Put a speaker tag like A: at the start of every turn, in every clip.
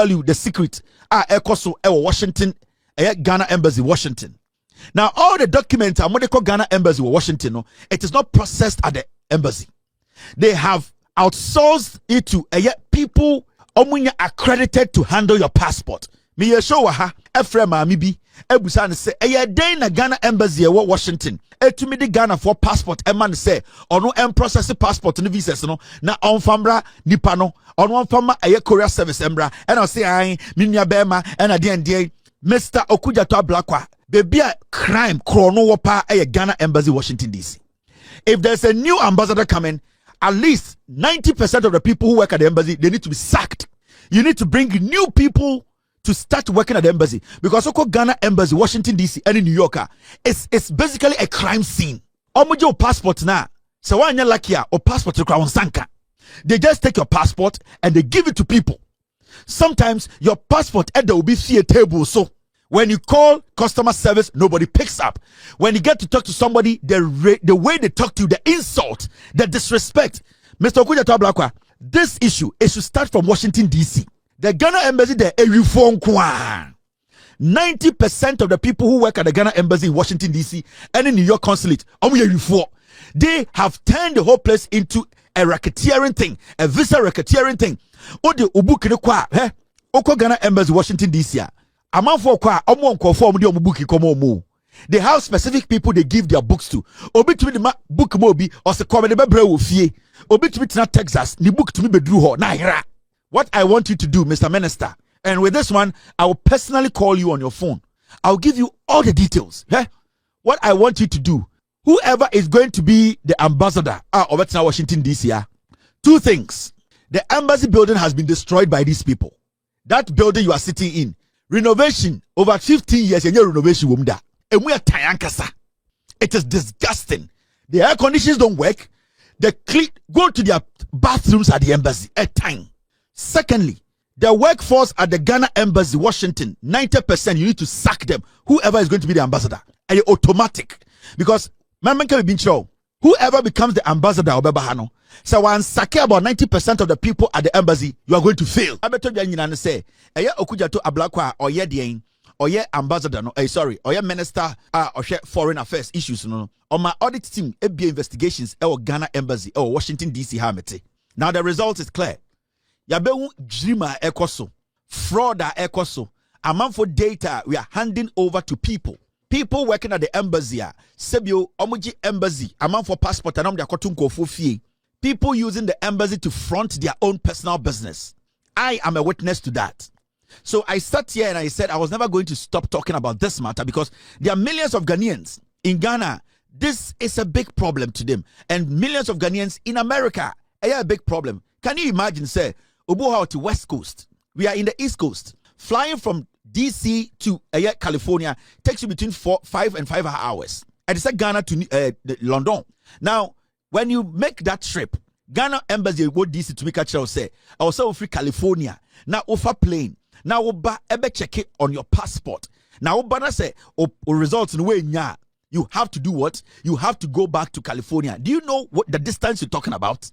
A: tell you the secret. Ekoso Washington, Ghana Embassy, Washington. Now, all the documents are call Ghana Embassy, Washington. No, it is not processed at the embassy. They have outsourced it to people accredited to handle your passport. Me show ha Ephraim Amibi Ebusan say day na Ghana Embassy Washington. To me the Ghana for passport man say or no process passport and visas no na on famra nipa no on one fama courier service embra and I say I minya bema and again Mr. Okudze to Ablakwa baby a crime chrono wapa Ghana Embassy Washington DC. If there's a new ambassador coming, at least 90% of the people who work at the embassy, they need to be sacked. You need to bring new people to start working at the embassy, because Ghana Embassy Washington DC and in New York it's basically a crime scene. Omojo passport na so why you lucky or passport to crown sanka. They just take your passport and they give it to people. Sometimes your passport there will be a table, so when you call customer service, nobody picks up. When you get to talk to somebody, the way they talk to you, the insult, the disrespect. Mr. Okudze to Ablakwa, this issue is to start from Washington DC. The Ghana Embassy there, 90% of the people who work at the Ghana Embassy in Washington DC and in New York consulate, they have turned the whole place into a racketeering thing, a visa racketeering thing. Ode ubuki kwa oko Ghana Embassy Washington DC. They have specific people they give their books to. Obi to me the book mobi or se come the bebre wo fie. Obi to me na Texas, ni book to me bedru ho na hira. What I want you to do, Mr. Minister, and with this one, I will personally call you on your phone. I'll give you all the details. What I want you to do, whoever is going to be the ambassador of Washington DC, two things. The embassy building has been destroyed by these people. That building you are sitting in, renovation over 15 years, and your renovation womda. And we are tayankasa. It is disgusting. The air conditions don't work. Go to their bathrooms at the embassy at time. Secondly, the workforce at the Ghana Embassy, Washington, 90%, you need to sack them. Whoever is going to be the ambassador. And it's automatic. Because, whoever becomes the ambassador of Bebahano, so when sack about 90% of the people at the embassy, you are going to fail. I better say, Okudze to Ablakwa or ye ambassador, or ye minister or foreign affairs issues, on my audit team, be investigations, Ghana Embassy, Washington DC, Hamete. Now the result is clear. Yabewu dreamer ekoso, fraud ekoso, amount for data we are handing over to people. People working at the embassy, Sebio Omuji Embassy, amount for passport and fee. People using the embassy to front their own personal business. I am a witness to that. So I sat here and I said I was never going to stop talking about this matter, because there are millions of Ghanaians in Ghana. This is a big problem to them, and millions of Ghanaians in America. A big problem. Can you imagine, say, Obuha to West Coast. We are in the East Coast. Flying from DC to California takes you between 5 and 5 hours. And it's like Ghana to London. Now, when you make that trip, Ghana Embassy go DC to make a child say, I was so free California. Now offer plane. Now oba ebe check it on your passport. Now oba say results in way nya. You have to do what? You have to go back to California. Do you know what the distance you're talking about?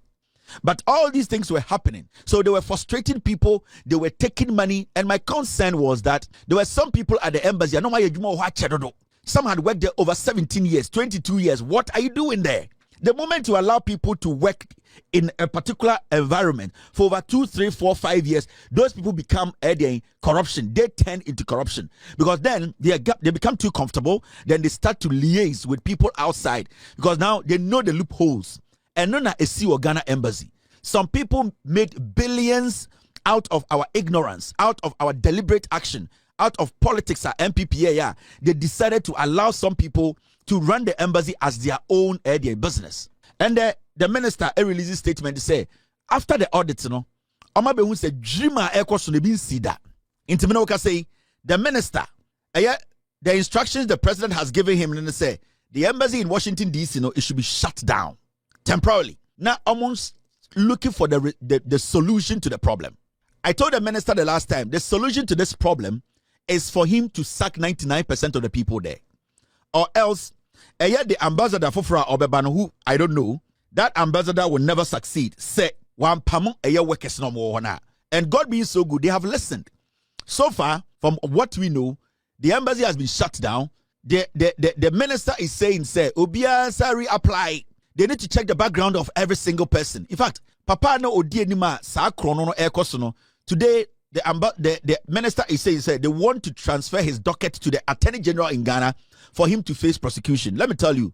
A: But all these things were happening. So they were frustrating people. They were taking money. And my concern was that there were some people at the embassy. Some had worked there over 17 years, 22 years. What are you doing there? The moment you allow people to work in a particular environment for over 2, 3, 4, 5 years, those people become corruption. They turn into corruption, because then they become too comfortable. Then they start to liaise with people outside, because now they know the loopholes. And none a see or Ghana Embassy. Some people made billions out of our ignorance, out of our deliberate action, out of politics at MPPA. They decided to allow some people to run the embassy as their own business. And the minister released a statement to say, after the audit, Omabehu said, Dreamer Eko Sunebin Sida. Intiminoka say, the minister, the instructions the president has given him, and they say, the embassy in Washington, D.C., it should be shut down temporarily. Now, almost looking for the solution to the problem. I told the minister the last time, the solution to this problem is for him to sack 99% of the people there. Or else, the ambassador for Obebano, who I don't know, that ambassador will never succeed. Say, one pamon workers no more. And God being so good, they have listened. So far, from what we know, the embassy has been shut down. The minister is saying, say, Obia Sari apply. They need to check the background of every single person. In fact, Papa no Odi Nima sa krono no ekosono. Today, the minister is saying, say, they want to transfer his docket to the Attorney General in Ghana for him to face prosecution. Let me tell you,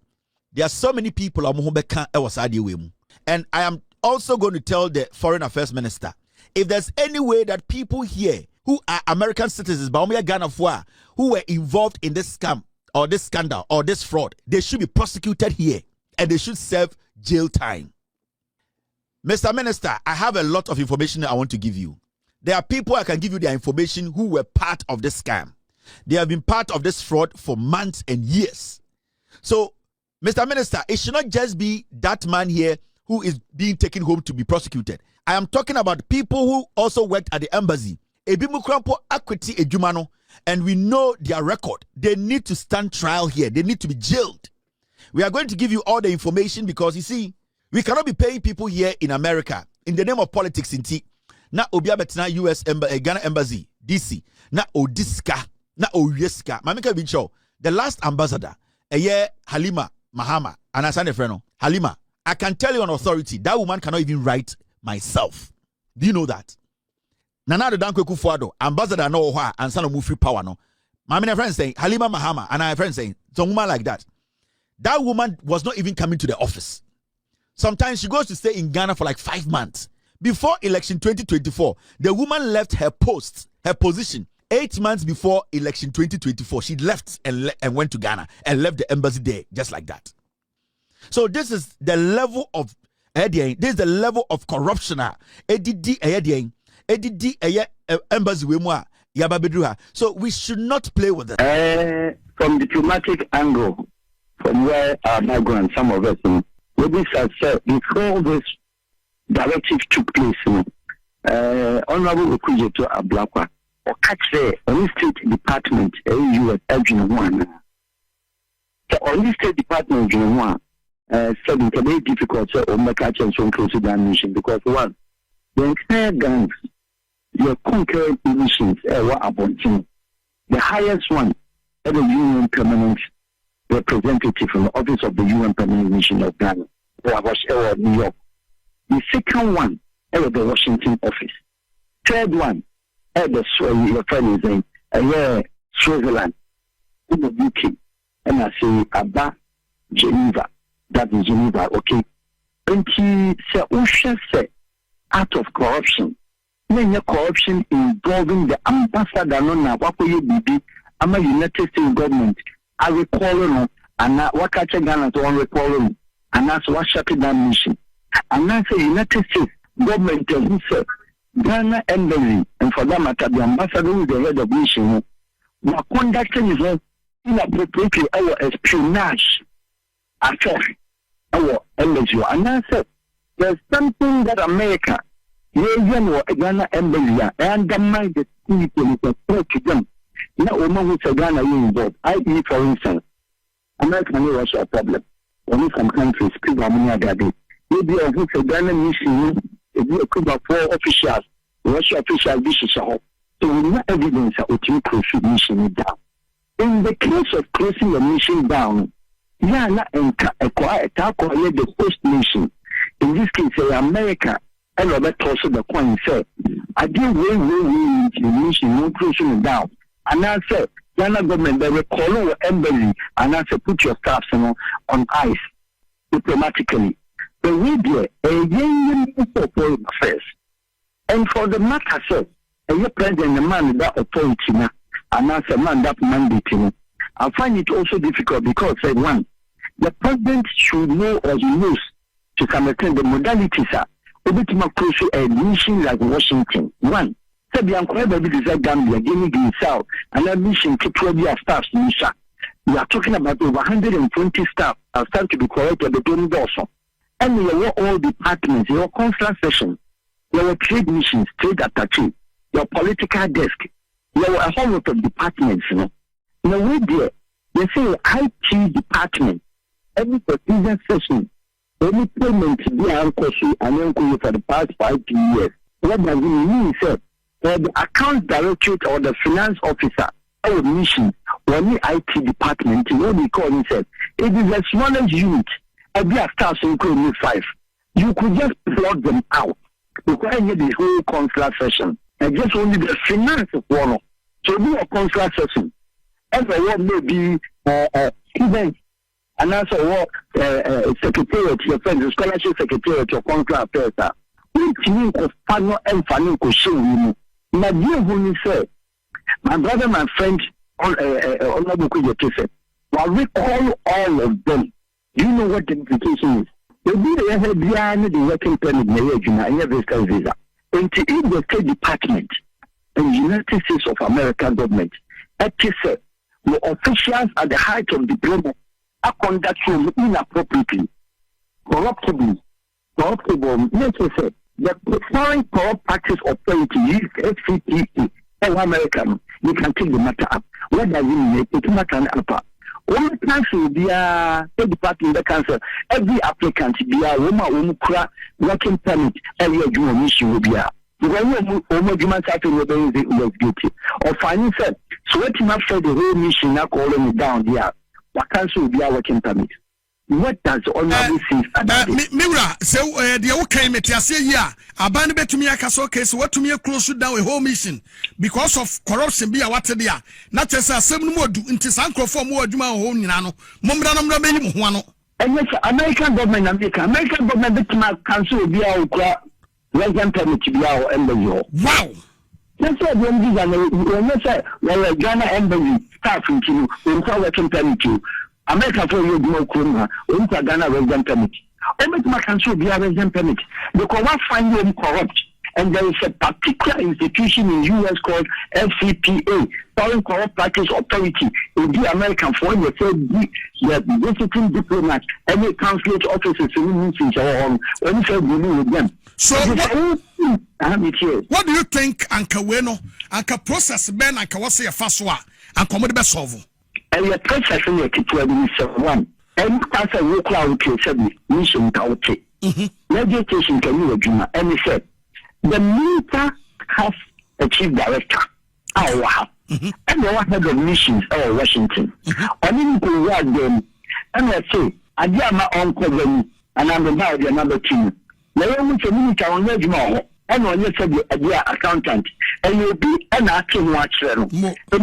A: there are so many people and I am also going to tell the Foreign Affairs Minister, if there's any way that people here who are American citizens, Ghana who were involved in this scam or this scandal or this fraud, they should be prosecuted here and they should serve jail time. Mr. Minister, I have a lot of information I want to give you. There are people I can give you their information who were part of this scam. They have been part of this fraud for months and years. So, Mr. Minister, it should not just be that man here who is being taken home to be prosecuted. I am talking about people who also worked at the embassy. Ebimukrampo Akweti Ejumano, and we know their record. They need to stand trial here. They need to be jailed. We are going to give you all the information because, you see, we cannot be paying people here in America in the name of politics in T. Na Obia Betina US Ghana Embassy, DC. Na Odiska. Na Oyeska. Mamika Bincho, the last ambassador, Halima Mahama, and Asane Freno. Halima, I can tell you on authority, that woman cannot even write myself. Do you know that? Nana the Danko Kufuado, ambassador no wa and son of Mufi power no. My friend saying Halima Mahama, and I friend saying some woman like that. That woman was not even coming to the office. Sometimes she goes to stay in Ghana for like 5 months. Before election 2024, the woman left her post, her position, 8 months before election 2024. She left and went to Ghana and left the embassy there just like that. So this is the level of corruption. Embassy so we should not play with it.
B: From diplomatic angle, from where our migrants, some of us, what has said before this directive took place, Honorable Okudze to Ablakwa, Okatakyie, on State Department, U.S. Ekuonaba. The only State Department, said it's very difficult to Okatakyie and close to that mission because one, the entire gangs, your concurrent missions were abundant. The highest one, the UN Permanent Representative from the Office of the UN Permanent Mission of Ghana, was New York. The second one, the Washington office. Third one, the Switzerland, in the UK, and I say Abba, Geneva. That is Geneva, okay. And he said, out of corruption, many corruption involving the ambassador no BB, I'm a United States government. I recall no, and Okatakyie Ghana to one recall, and that's what shut down mission. And that's the United States government who said Ghana embassy, and for that matter, the ambassador who is the head of mission, were conducting his own inappropriately our espionage affair, our embassy. And I said, there's something that America, Ghana embassy, and undermine the people who can to them. Now, woman who say Ghana is involved, i.e., for instance, America knew also a problem. Only some countries, people are day. Maybe a who say Ghana mission, if you could have 4 officials, Russia officials, this is a hope. So we have evidence that you close the mission down. In the case of closing the mission down, Ghana and the host nation, in this case, America, and Robert also the coin said, I did way the mission, no closing it down. And I said, Ghana government, they will call our embassy, and I said, put your staff on ice diplomatically. The media, a young for foreign affairs. And for the matter, sir, a president, the man that authority, and I said, man that mandate, I find it also difficult because, one, the president should know or he knows to some extent the modalities are. Close to a mission like Washington. One, we are Gambia, Guinea-Bissau, and a mission to 12 staff. We are talking about over 120 staff are starting to be corrected at the Tony Dawson. And we are all departments, your consular session, your trade missions, trade attaché, your political desk, your a whole lot of departments. In a way, they say IT department, every procedure session, any payment they are and for the past 5 years. What does it mean, sir? the account directorate or the finance officer or mission or the IT department, what we call it, it is a smallest unit. Every staff so only 5. You could just plug them out because you the whole consular session and just only the finance one. So do a consular session. Everyone may be events. And also what secretariat, your friend, the scholarship secretariat, your consular affairs are. Which means of panel and financial show you. My dear who said, my brother, my friend, Okudze, while we call all of them, do you know what the implication is? They do the working permit, and every visa. And to in the State Department and United States of America government, the officials at the height of diplomacy are conducting inappropriately, corruptible, necessary. The Foreign Corrupt Practice Authority, FCPA, and American, you can take the matter up. What does it mean? It matter up. All the council, the State Department, the council, every applicant, the woman, working permit, every issue will be a. When you human cycle was guilty. Or finally said, so what you must say the whole mission now calling it down here. What council will be a working permit? What does honorable say about it?
C: Mira, so the okay metiasia ya abani betumi akaso case what to me close down a whole mission because of corruption be a what there. Not just a seven more do into Sanko for more Juma home Nano. Momra number many one.
B: And yes, American government American government betuma council will be our resident permit to be our embassy.
C: Wow.
B: That's why when these are well Ghana embassy staff into working permit to America for you do Kuruma, Ghana resident permit. Every country be a resident permit. Because what find them corrupt, and there is a particular institution in US called FCPA, Foreign Corrupt Practice Authority, in the American for you say the visiting diplomats, any consulate officers in meetings or when you say dealing with them.
C: So what do you think Anka Weno, Anka process Ben Anka Wasi Faswa, and Commodity Besovo?
B: And your process in your kitchen one. And pass a work out to mission Tauti. Legislation can you do, and he said the minister has a chief director, our Wahab, and the one head of missions or Washington. I didn't go work them, and I say, I did my own company, and I'm about the number 2. The only community on your more, and on your accountant, and you'll be an acting watcher. And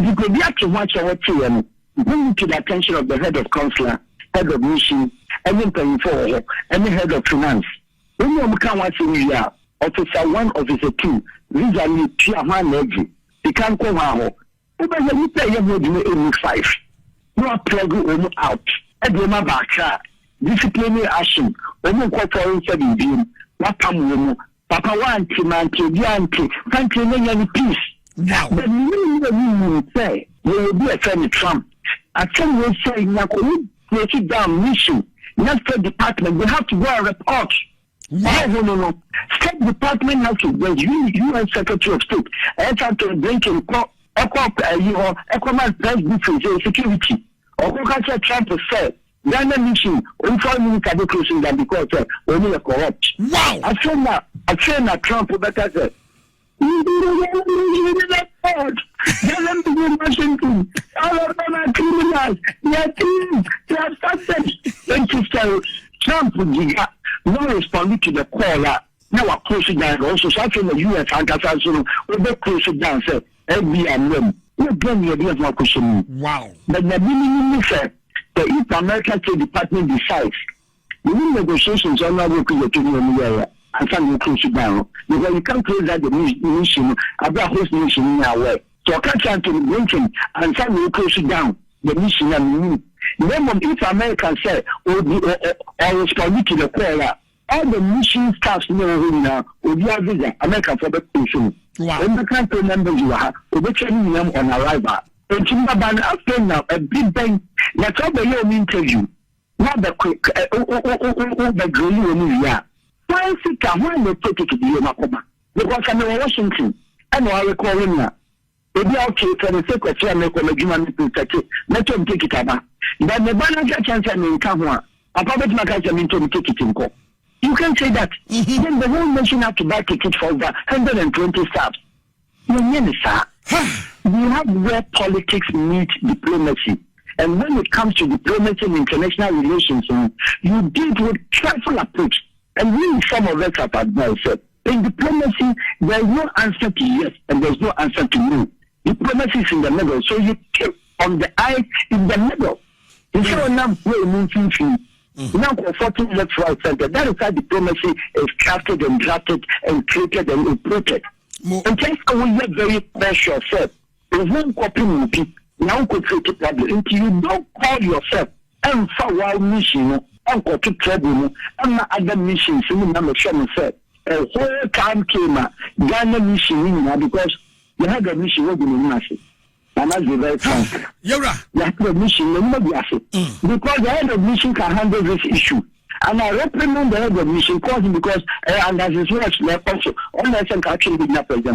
B: you could be acting watcher what you bring to the attention of the head of consular, head of mission, and then for any head of finance. When you come watching here, officer 1, officer 2, these are new tier 1 legend. You can't come out. But when you pay your money 5, you are plugging out. And you are back. Disciplinary action. When you call for instead what come Papa want to man to the auntie, can't you make any peace?
C: Now,
B: the meaning say, will be a friend of Trump. I tell you, say, break it down mission. Not State Department, we have to go and report. No. State Department has to go. UN Secretary of State. I have to bring to Ekuonaba press briefing security. Okatakyie Trump said, Ghana mission, informing me to closing that because only a corrupt.
C: Wow!
B: I train a Trump better say. Washington, all of them are criminals. They are thieves. They are suspects. Thank you, sir. Trump not responding to the caller. Now we're closing down. Also, something the U.S. and we'll close it down. Say, FBI, we'll bring you a more question.
C: Wow.
B: But the meaning is if American State Department decides, we need negotiations on how we could get area. And some will close it down. Because you can't close that the mission, about host mission in our way. So I can't try to bring him, and some will close it down. The mission and me. Then if Americans say, or respond to the caller, all the mission staffs now will be a visa, American for the mission.
C: Wow.
B: And the can't remember you are, we'll be training them on arrival. And Timbaban, after now, a big bang, that's all the year interview. Not the quick, the girl you are. Why they take it to the Ekuonaba? Because I'm in Washington, and I recall him now. Maybe I'll take for the sake of trying to make a human to take it about. But the banana chance I mean, come on. I probably make a to take it in court. You can say that. Then the whole nation have to buy tickets for over 120 staff. We have where politics meet diplomacy. And when it comes to diplomacy and international relations, you deal with careful approach. And really, some of us have advised that in diplomacy, there's no answer to yes and there's no answer to no. Diplomacy is in the middle. So you take on the eye in the middle. You say, now we're moving now comforting left, right, center. That is how diplomacy is crafted and drafted and created and imported. And just when you're very precious, there's no copy movie. Now could create a problem until you don't call yourself and for wild mission and go to trouble and other missions in the show said a whole time came Ghana mission because you had a mission with the massive. And that's very frank. You have a mission, because the head of mission can handle this issue. And I reprimand the head of mission causing because and as his words also unless I'm actually being up as a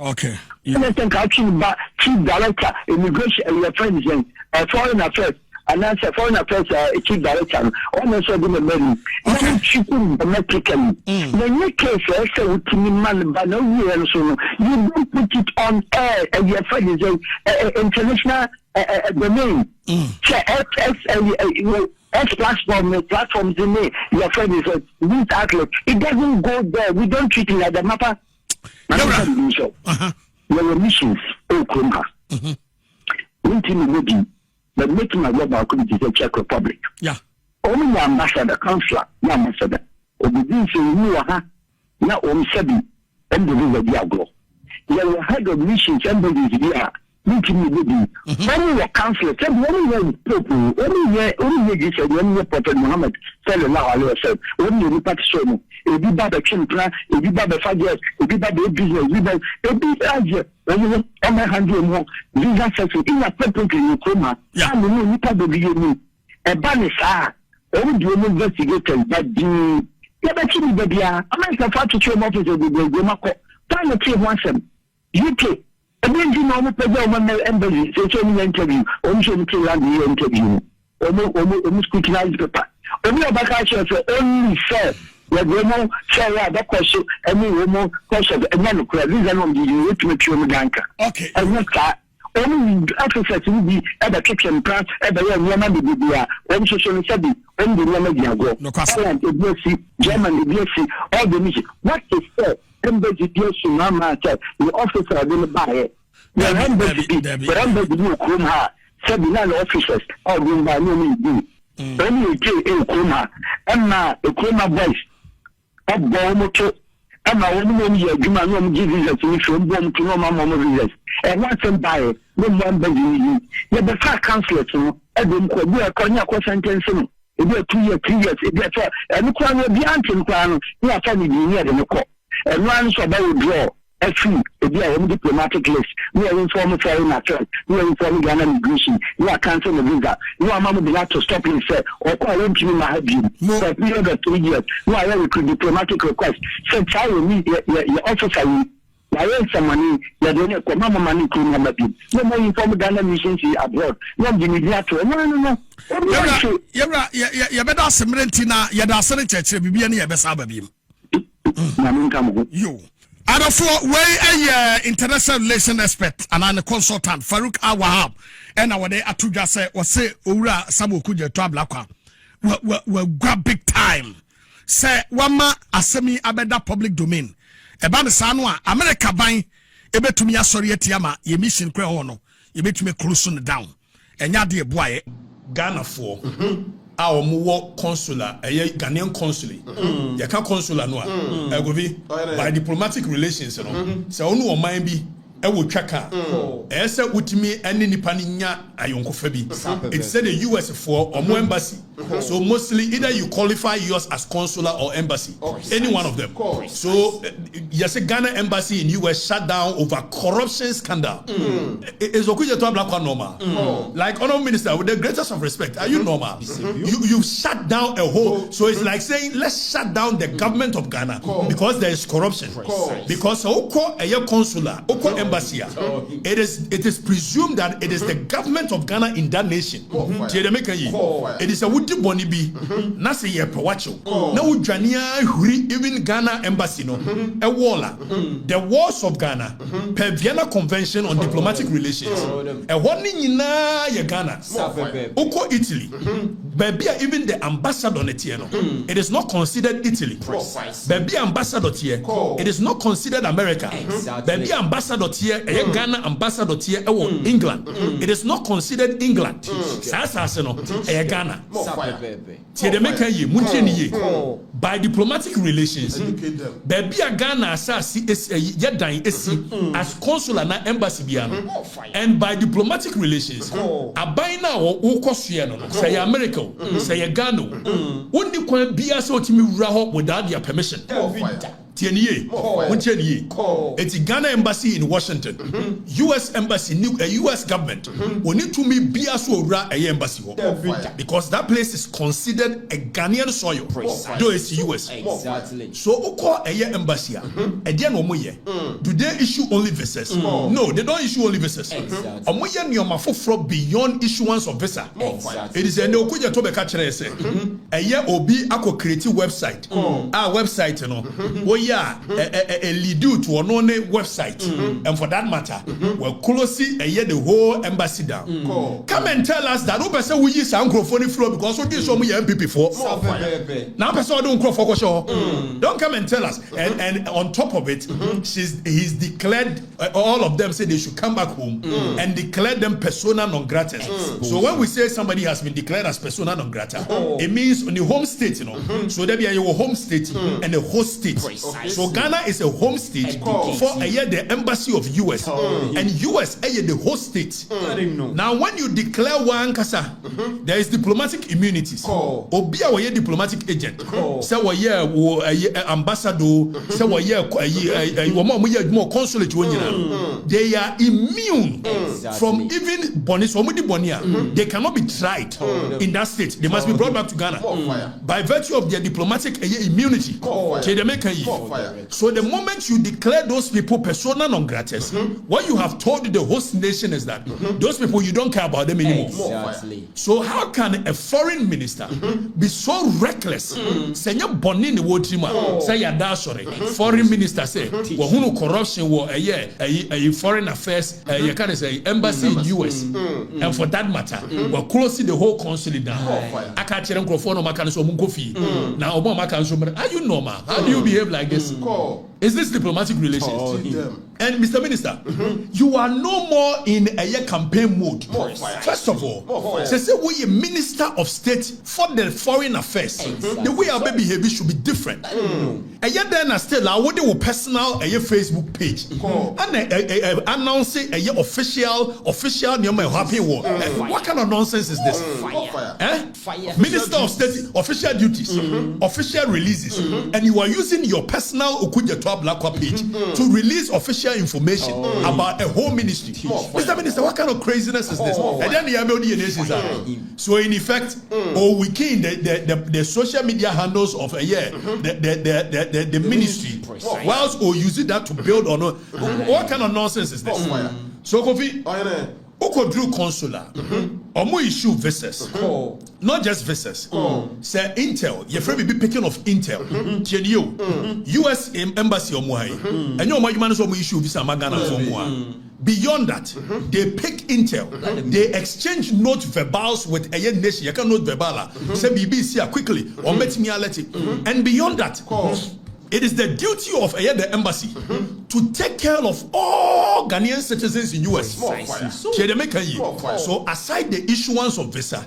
C: okay.
B: Unless I'm actually chief director, immigration and friends and foreign affairs, and that's a foreign affairs chief director, almost a good money. Now shipping domestically. The new case also with man, but no year so you don't put it on air and your friend is international domain. X platforms in me, your friend is a news outlet. It doesn't go there. We don't treat it like the matter. There were missions, Ekuonaba. One thing we do, but making my job Okudze is Czech Republic.
C: Yeah.
B: Only the ambassador, consular, the ambassador. Obedience in Nima, now on Saddick, and the river Diaglo. There were head of missions, embassies here. Meeting with you. Only your counselor, only your people, only this, only Prophet Muhammad sallallahu alaihi wasallam, only the participant. If you buy the children, if you buy the fathers, if you buy the business, if you buy when you on my hand, you know, visa section in a perfect in Ekuonaba. I'm the new a banner, only the investigators, but the Yabaki baby, I'm not far to show office of the Gomako. Time to take once UK. And then you know, the embassy, so many interview, almost land interview, almost scrutinize paper. Only a back only said, we're going to say that question, and we will more question, and then the reason on the ultimate Ganka.
C: Okay.
B: And not that. Only officers will be at the kitchen plant, at the Roman Bibia, when social study, when the Roman Diago, Ireland, the BSC, German, the BSC, all the mission. What is that? Embassy deals to Mama said, the officer are going to buy it. The embassy, Ekuonaba, said the officers, all going by no means do. Only a Ekuonaba, and now Ekuonaba boys, up Bomoto, and my woman, you give visas to me from Bom to no mamma visas. And once I'm by it, no one begging you. The fact counselor to Edwin Kobu, Konya sentence. If you're 2 years, 3 years, if you're 12, and the crown will be anti crown, you are family near the court. And once I will draw a fee, if you are a diplomatic list, we are informing foreign affairs, we are informing Ghana immigration, you are canceling the visa, you are Mamma Bila to stop and say, or call him to me, my husband, for a period of 3 years, you are with diplomatic request. So, I will meet your officer. I earn some money, you don't have Mama money to number. No more inform Ghana missions abroad. No, give me that. No.
C: You better Sementina, you are selling church, be any Besababi. You. And for way a international relations expert and I'm a consultant, Farouk Wahab, and our day Atuja say, or say, Ura Samu Kuja Trablaka. Well, grab big time. Say, Wama Asemi Abeda public domain. About the Sanwa, America buying a bit to me a sorry yama, ye mission cre ono, ye bet me close on down. And ya dear boy, Ghana for our more consular, a Ghanaian consulate. Ya can't consular no, I go be by diplomatic relations, you know. So, no mind be. Ewo chaka ese utimi ene nipa nya ayonko fabi it said the US for or embassy so mostly either you qualify yours as consular or embassy any one of them so yes Ghana embassy in US shut down over corruption scandal is Okudze to black normal like honorable minister with the greatest of respect are you normal you shut down a whole so it's like saying let's shut down the government of Ghana because there is corruption because oko a consular oko embassy it is presumed that it is the government of Ghana in that nation it is a
D: di boni bi na say ye pe wacho na wodwania huri even Ghana embassy no e walla the walls of Ghana per Vienna Convention on Diplomatic Relations e honi nyina ye Ghana oko Italy baby even the ambassador netie no it is not considered Italy baby ambassador tie it is not considered America baby ambassador tie e Ghana ambassador tie e England it is not considered England sa no e Ghana tie de make ye muntie ni ye by diplomatic relations baby Ghana asasi ye dan esi as consular na embassy bia no and by diplomatic relations aban na wo kosue no say America say Ghana wonni kwan bia say otimi wura ho without their permission tieniye muntieniye it's Ghana embassy in Washington US embassy US government oni to me bia so wura a embassy ho because that place is considered a Ghanaian soil though it's US
E: exactly
D: so uko a embassy e dia no moye do they issue only visas no they don't issue only visas omoye nioma foforo beyond issuance of visa it is an Okudze to be ka kire say obi akọ create website website no a lead you to an website and for that matter we'll close the whole embassy down come and tell us that no person we use microphone flow because we did so many MPP for now person don't crop for sure don't come and tell us and on top of it he's declared all of them say they should come back home and declare them persona non grata so when we say somebody has been declared as persona non grata it means on the home state so there be your home state and the host state so Ghana is a home state for the embassy of US and US the host state now when you declare one kasa there is diplomatic immunities obi a diplomatic agent say ambassador say more consulate they are immune from even bonis they cannot be tried in that state they must be brought back to Ghana by virtue of their diplomatic immunity so the moment you declare those people persona non grata what you have told the host nation is that those people you don't care about them anymore so how can a foreign minister be so reckless say you bonni ni wotrima say ya da sorry foreign minister say wo hunu corruption wo a foreign affairs you can say embassy in US and for that matter we're closing the whole consulate down aka kire nkrofo no maka no so munko fi na obo maka so are you normal how do you behave like this is this diplomatic relations and Mr. Minister you are no more in a campaign mode first of all say we a minister of state for the foreign affairs the way our behavior should be different then still I would do personal Facebook page and announce a official happy war what kind of nonsense is this minister of state official duties official releases and you are using your personal Okudze page to release official information about a whole ministry. Mr. Minister, what kind of craziness is this? And then the so in effect, we key the social media handles of the ministry, whilst or using that to build on what kind of nonsense is this? So Kofi, Okodru consular, omo issue visas, not just visas. Say Intel, your friend be picking of Intel, US embassy omo and your man is omo issue visa magana for beyond that, they pick Intel, they exchange note verbals with a nation. You can note verbal, say BBC quickly or met me and beyond that. It is the duty of the embassy to take care of all Ghanaian citizens in US. So aside the issuance of visa,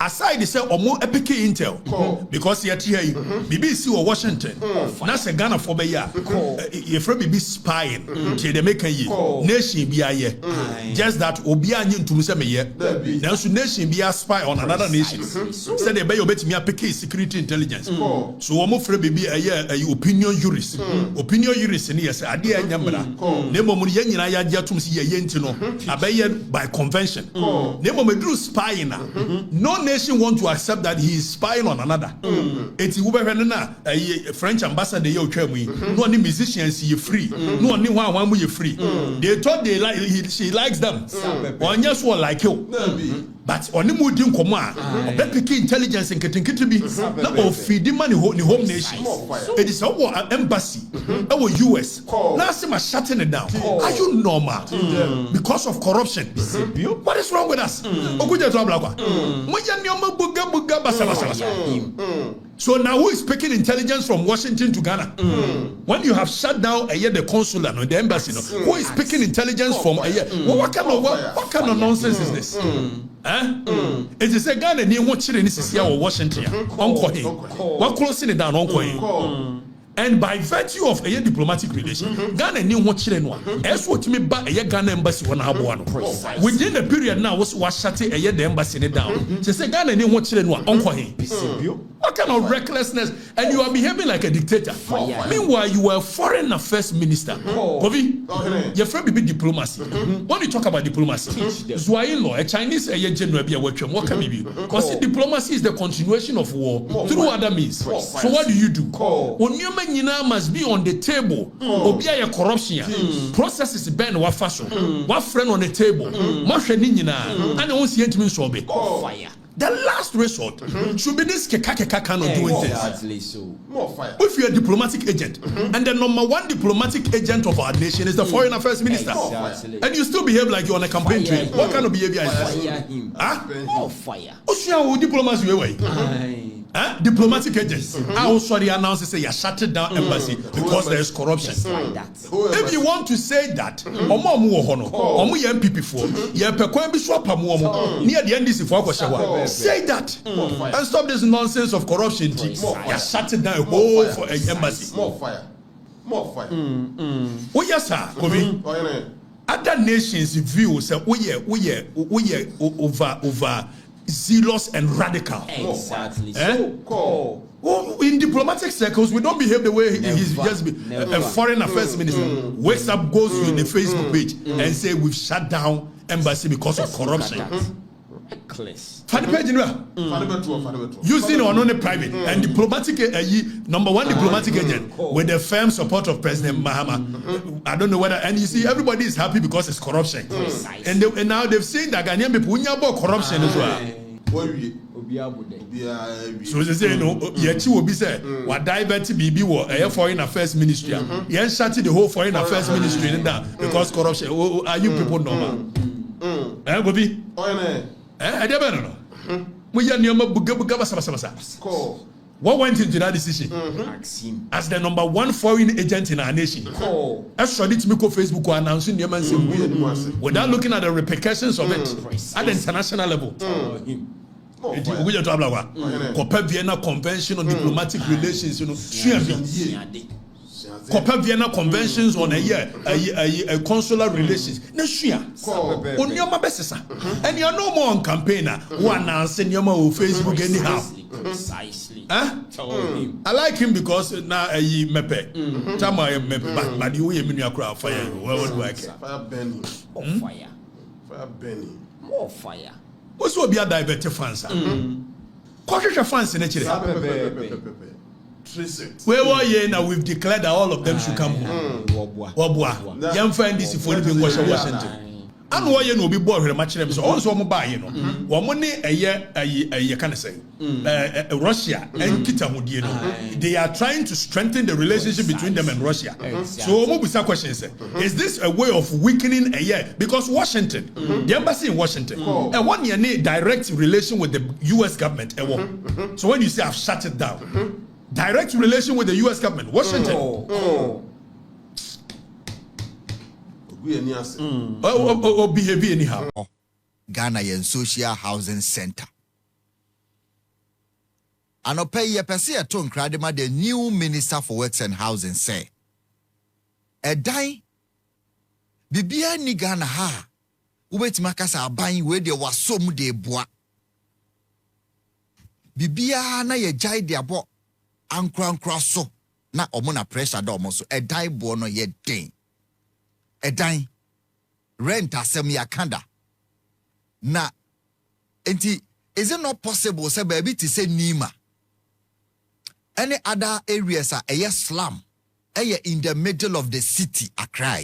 D: aside the say omo epic Intel, because here BBC or Washington, that's a Ghana for beya. If you be spying, nation be just that obia nyin to me ye. Now so nation be a spy on another nation. Say they be obet me pick security intelligence. So omo free be a opinion jurist in here say ade anyamra nemo mu ye nyina ya dia tum si ye yenti no abeye by convention nemo medru spying na no nation want to accept that he is spying on another eti wo behwe na French ambassador ye otwa mu yi no ni musicians ye free no ni wan mu ye free they thought she likes them on just one like you but on the mood in Koma, pick intelligence and getting to be now feeding money the home nation. It is our embassy, our US. Last time I shutting it down. Are you normal? Because of corruption. What is wrong with us? Okudze So now who is speaking intelligence from Washington to Ghana? When you have shut down the consulate or the embassy, who is speaking intelligence from what kind of nonsense is this? It is a Ghana near watching in this year or Washington. What closing it down on and by virtue of a diplomatic relation, Ghana knew what children want. As what me back a Ghana embassy one have one. Within the period now was shutting the embassy down. She said Ghana knew what children want. What kind of recklessness? And you are behaving like a dictator. Meanwhile, you are a foreign affairs minister. Kovi, your friend be diplomacy. When you talk about diplomacy, Zwai law, a Chinese general be a watcher. What can be? Because diplomacy is the continuation of war through other means. So what do you do? When you must be on the table. Obia corruption. Processes ben wa fashion. What friend on the table? Mashe ninina. And once yet means sobe. Fire. The last resort should be this kekakeka kind of doing things.
E: More fire.
D: If you're a diplomatic agent, and the number one diplomatic agent of our nation is the foreign affairs minister, and you still behave like you're on a campaign trail, what kind of behavior is that?
E: More fire.
D: What's diplomacy way? Diplomatic agents. I also announced say you shut it down embassy because there is corruption. If you want to say that, say that and stop this nonsense of corruption. You shut it down for an embassy.
E: More fire. More fire.
D: Oh yes, sir. Other nations view say we over zealous and radical.
E: Exactly.
D: Well, in diplomatic circles, we don't behave the way he's just a foreign affairs minister. Wakes up, goes to the Facebook page and say we've shut down embassy because of corruption.
E: Reckless.
D: Using or non-private and diplomatic number one diplomatic agent with the firm support of President Mahama. I don't know whether, and you see everybody is happy because it's corruption. And now they've seen that Ghanaian people about corruption as well. So they say no, Yechi will be said, what divert BB war a foreign affairs ministry. Yes, shut the whole foreign affairs ministry down because corruption. Are you people normal? Bobby? I never know. We are near what went into that decision? As the number one foreign agent in our nation. As Saddick Miko Facebook announcing without looking at the repercussions of it at the international level. We are talking about Vienna Convention on Diplomatic Relations, Vienna Conventions on a consular relations. And you're no more on campaigner. One announcing your Facebook anyhow.
E: Precisely.
D: I like him because now mepe. Tama mepe, but you will mean crowd fire. What do I care?
E: Fire burning. More fire. Fire burning. More fire.
D: What's what be a diverted fans? Quite fans in each where were you now? We've declared that all of them should come home. Wabwa. Young friend is for living Washington. And why you know be bored with a match them so also buy one money a year can say Russia and Kita they are trying to strengthen the relationship between them and Russia. So what was that question say? Is this a way of weakening a year? Because Washington, the embassy in Washington, and 1 year need direct relation with the US government. So when you say I've shut it down, direct relation with the US government, Washington. Behave anyhow.
F: Ghana yen social housing center. Anope ye pese ye to nkradema the new minister for works and housing say. Edan bibia ni Ghana ha. Ubetima kasa aban we de wasom de boa. Bibia na ye jai de abo ankra so na omo na pressure da omo so edan bo no ye den. Edan rent asem ya kanda na enti is it not possible say baby to say Nima any other areas are a slum in the middle of the city Accra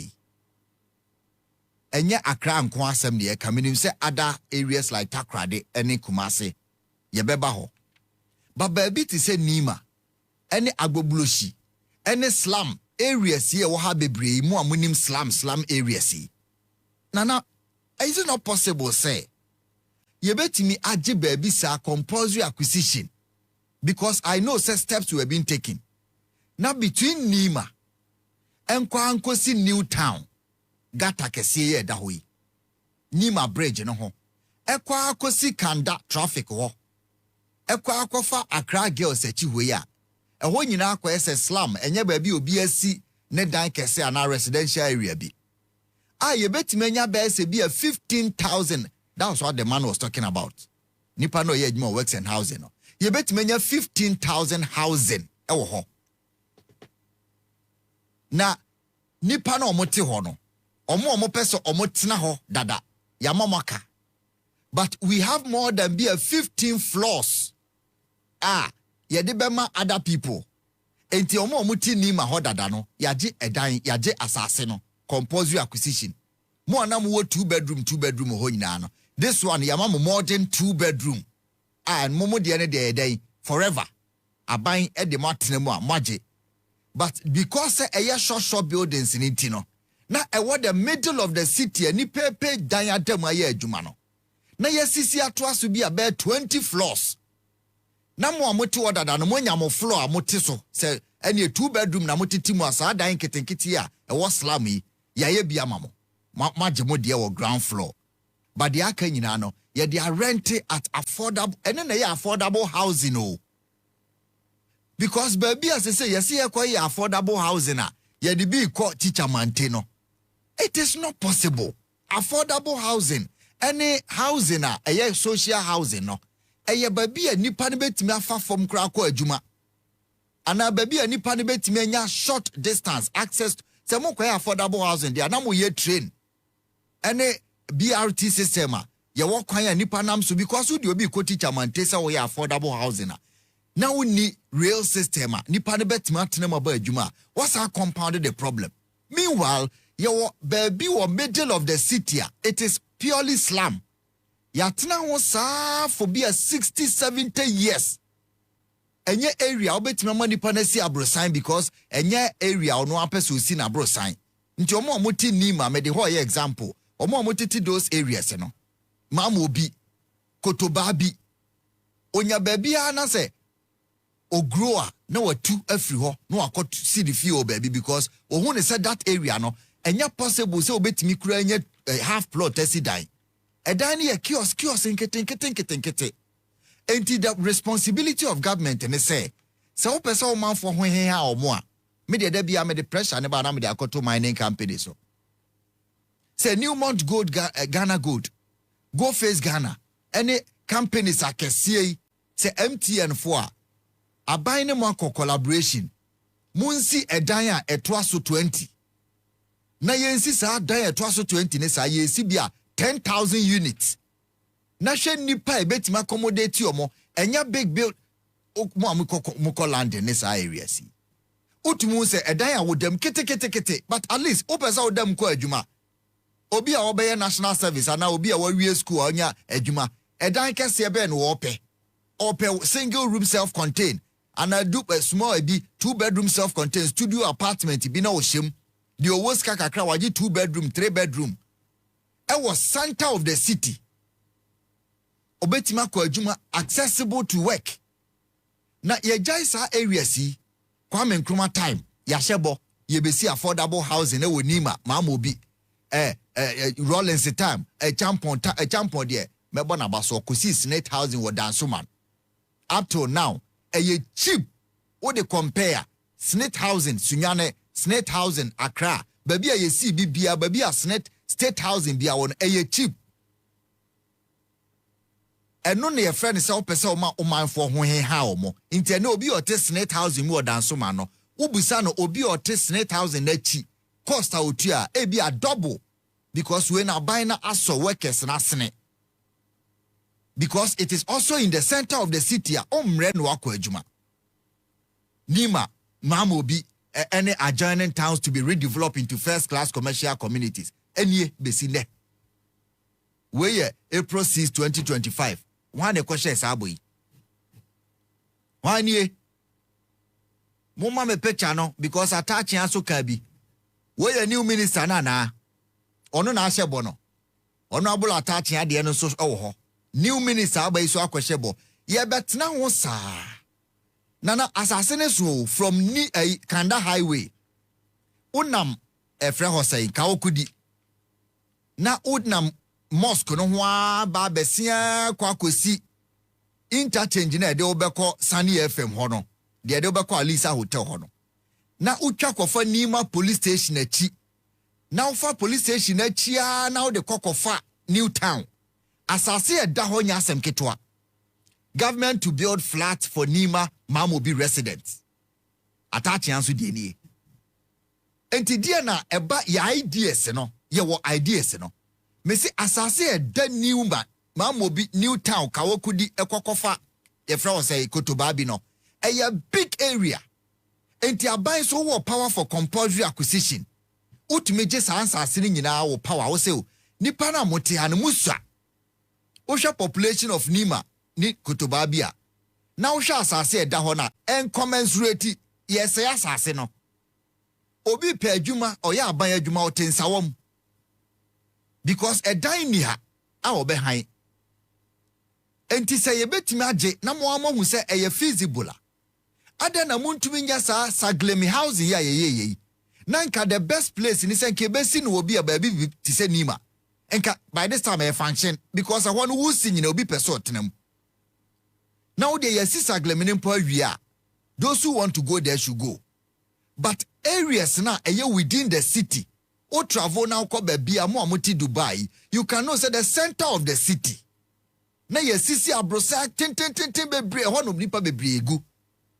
F: enye Accra nko asem de eka menim se other areas like Takrade ene Kumase yebeba ho ba baabi ti se Nima ene Agbobloshi ene slum areas here Wahab bebre mu amunim slum areas yi nana is it not possible say yebetimi age baabi sa compulsory acquisition because I know say steps were being taken now between Nima and Kwankosi New Town gata kese ye da hoyi Nima bridge no ho ekwa akosi Kanda traffic ho ekwa akofa Accra girls echi hoyi a eho nyina akwa ese slum enye baabi obi asi ne dan kese ana residential area bi ye betimenya be ese bi a 15,000 that was what the man was talking about nipa no ye adwuma works and housing no ye betimenya 15,000 housing ewo ho na nipa no omote ho no omo peso omotena ho dada yamamaka but we have more than be a 15 floors yede bema other people enti omo omuti Nima ho dada no yaje edan yaje asase no compulsory acquisition mo anam wo 2 bedroom ho nyina no this one yamam modern 2 bedroom and momo de ne de edan forever aban e de matena mu a maje but because a short buildings in Intino na ewo the middle of the city ni pepe dan adam aye adwuma no na yesisi atoaso bi about 20 floors na mo amote odada no mo nya mo floor amote so say any 2 bedroom na motiti mu asa dan kitenkiti a ewo slum yi yaye bia mamo maje mo de wo ground floor but the aka nyina no ye they are renting at affordable and na ye affordable housing o because baby as say yes ye kwai affordable housing ye de bi ko teacher mante no it is not possible affordable housing any housing social housing no baby a nipa ne betimi afa fom kra ko adwuma ana baby a nipa ne betimi anya short distance access se mo kwai affordable housing dia na mo ye train any BRT system ye wo kwan a nipa nam so because we dey obi ko teacher mante say we affordable housing now we need real system nipa ne betimi atena mo ba adwuma what's our compounded the problem meanwhile your baby or middle of the city it is purely slum yatena ho saa for be a 60-70 years enye area obetimi ma nipa na si abrosan because enye area ono apeso si na abrosan nti omo omoti Nima me de ho ye example omo omoti those areas no mama obi kotoba bi onya baby na se ogroa na watu afri ho na wakot see the feel baby because ohun said that area no enya possible say obetimi kura enya half plot esidan edan ne kiosk nkete enti the responsibility of government and say wo pesa o manfo ho he ha o mo a me de da bia me de pressure ne ba na me de akoto mining company so say Newmont Gold Ghana Gold Go Face Ghana any companies akese say MTN for aban ne mo collaboration munsi edan a etoaso 20 na yensi sa dan etoaso 20 ne sa yensi bia 10,000 units na hwe nipa ebetima accommodate omo enya big build mo amukọ land ne sa area si utumu se edan a wodam kete but at least opesa wodam ko adwuma obi a obeye national service ana obi a wawie school onya adwuma edan kese be no ope single room self contained and I do a small 2 bedroom self contained studio apartment bi na ohyem the owoska kakra waji 2 bedroom 3 bedroom it was center of the city obetima ko adwuma accessible to work na ye jaisa area si Kwame Nkrumah time ya shebo ye besi affordable housing e wonima mama obi Rollins time champon there mebo na baso kosi snake housing wo danso man up till now ye cheap what they compare snake housing sunyane snake housing Accra baby ye see bibia baby a snake state housing bia won cheap eno na ye friend say opese o man for ho he ha o mo nti na obi o te snake housing mu odanso ma no ubusa no obi o te snake housing na chi cost a otua e bi a double because we na buy na aso workers na sene because it is also in the center of the city omre no akọ adwuma Nima mama obi any adjoining towns to be redeveloped into first class commercial communities Any besine. Where April 6, 2025. One question is aboy. One year. Mama me picture no because attaching aso kabi. Where new minister na ono na ashebo no. Ono abula attaching ade no so ho. New minister abai so akwashebo. Ye betna ho sa. Nana asasene so from Kanda Highway. Unam efre ho say ka okudi. Na unam mosque no ho ba besia kwa kosi interchange na de obekọ Sunny FM ho no. De obekọ Alisa Hotel ho no. Na utwa kofa Nima police station achi. Na ufa police station achi a na de kokofa New Town. Asase e da ho nya asem ketwa. Government to build flats for Nima Mamobi residents. Atachi ansu die nie. Enti die na eba ya ideas no, ye wo ideas no. Mesi asase e da Nima Mamobi New Town kawokudi ekokofa ye fra say Ekuonaba no. A big area. Enti aban so wo power for compulsory acquisition. Utmeje sa ansase ni nyina wo power wo say nipa na mote ha no musa. Osha population of Nima ni Ekuonaba. Na osha asase e da ho na incommensurate yes asase no. Obi pe adwuma oya aban adwuma otensawom. Because a dan ni ha a obehan. Enti say ye betimi age na mo amohu say eye feasible. Ada na muntumi nya sa saglemi house ya ye. Nanka the best place ni say nke besi no obi ababi ti say Nima. Enka by this time I function because I want who sing in obi person tenam. Now they yes saglemi mpo awia. Those who want to go there should go. But areas na within the city. O travel now ko baby amo amuti Dubai. You cannot say the center of the city. Na yesisi abrosa tin bebre ho no nipa bebre egu.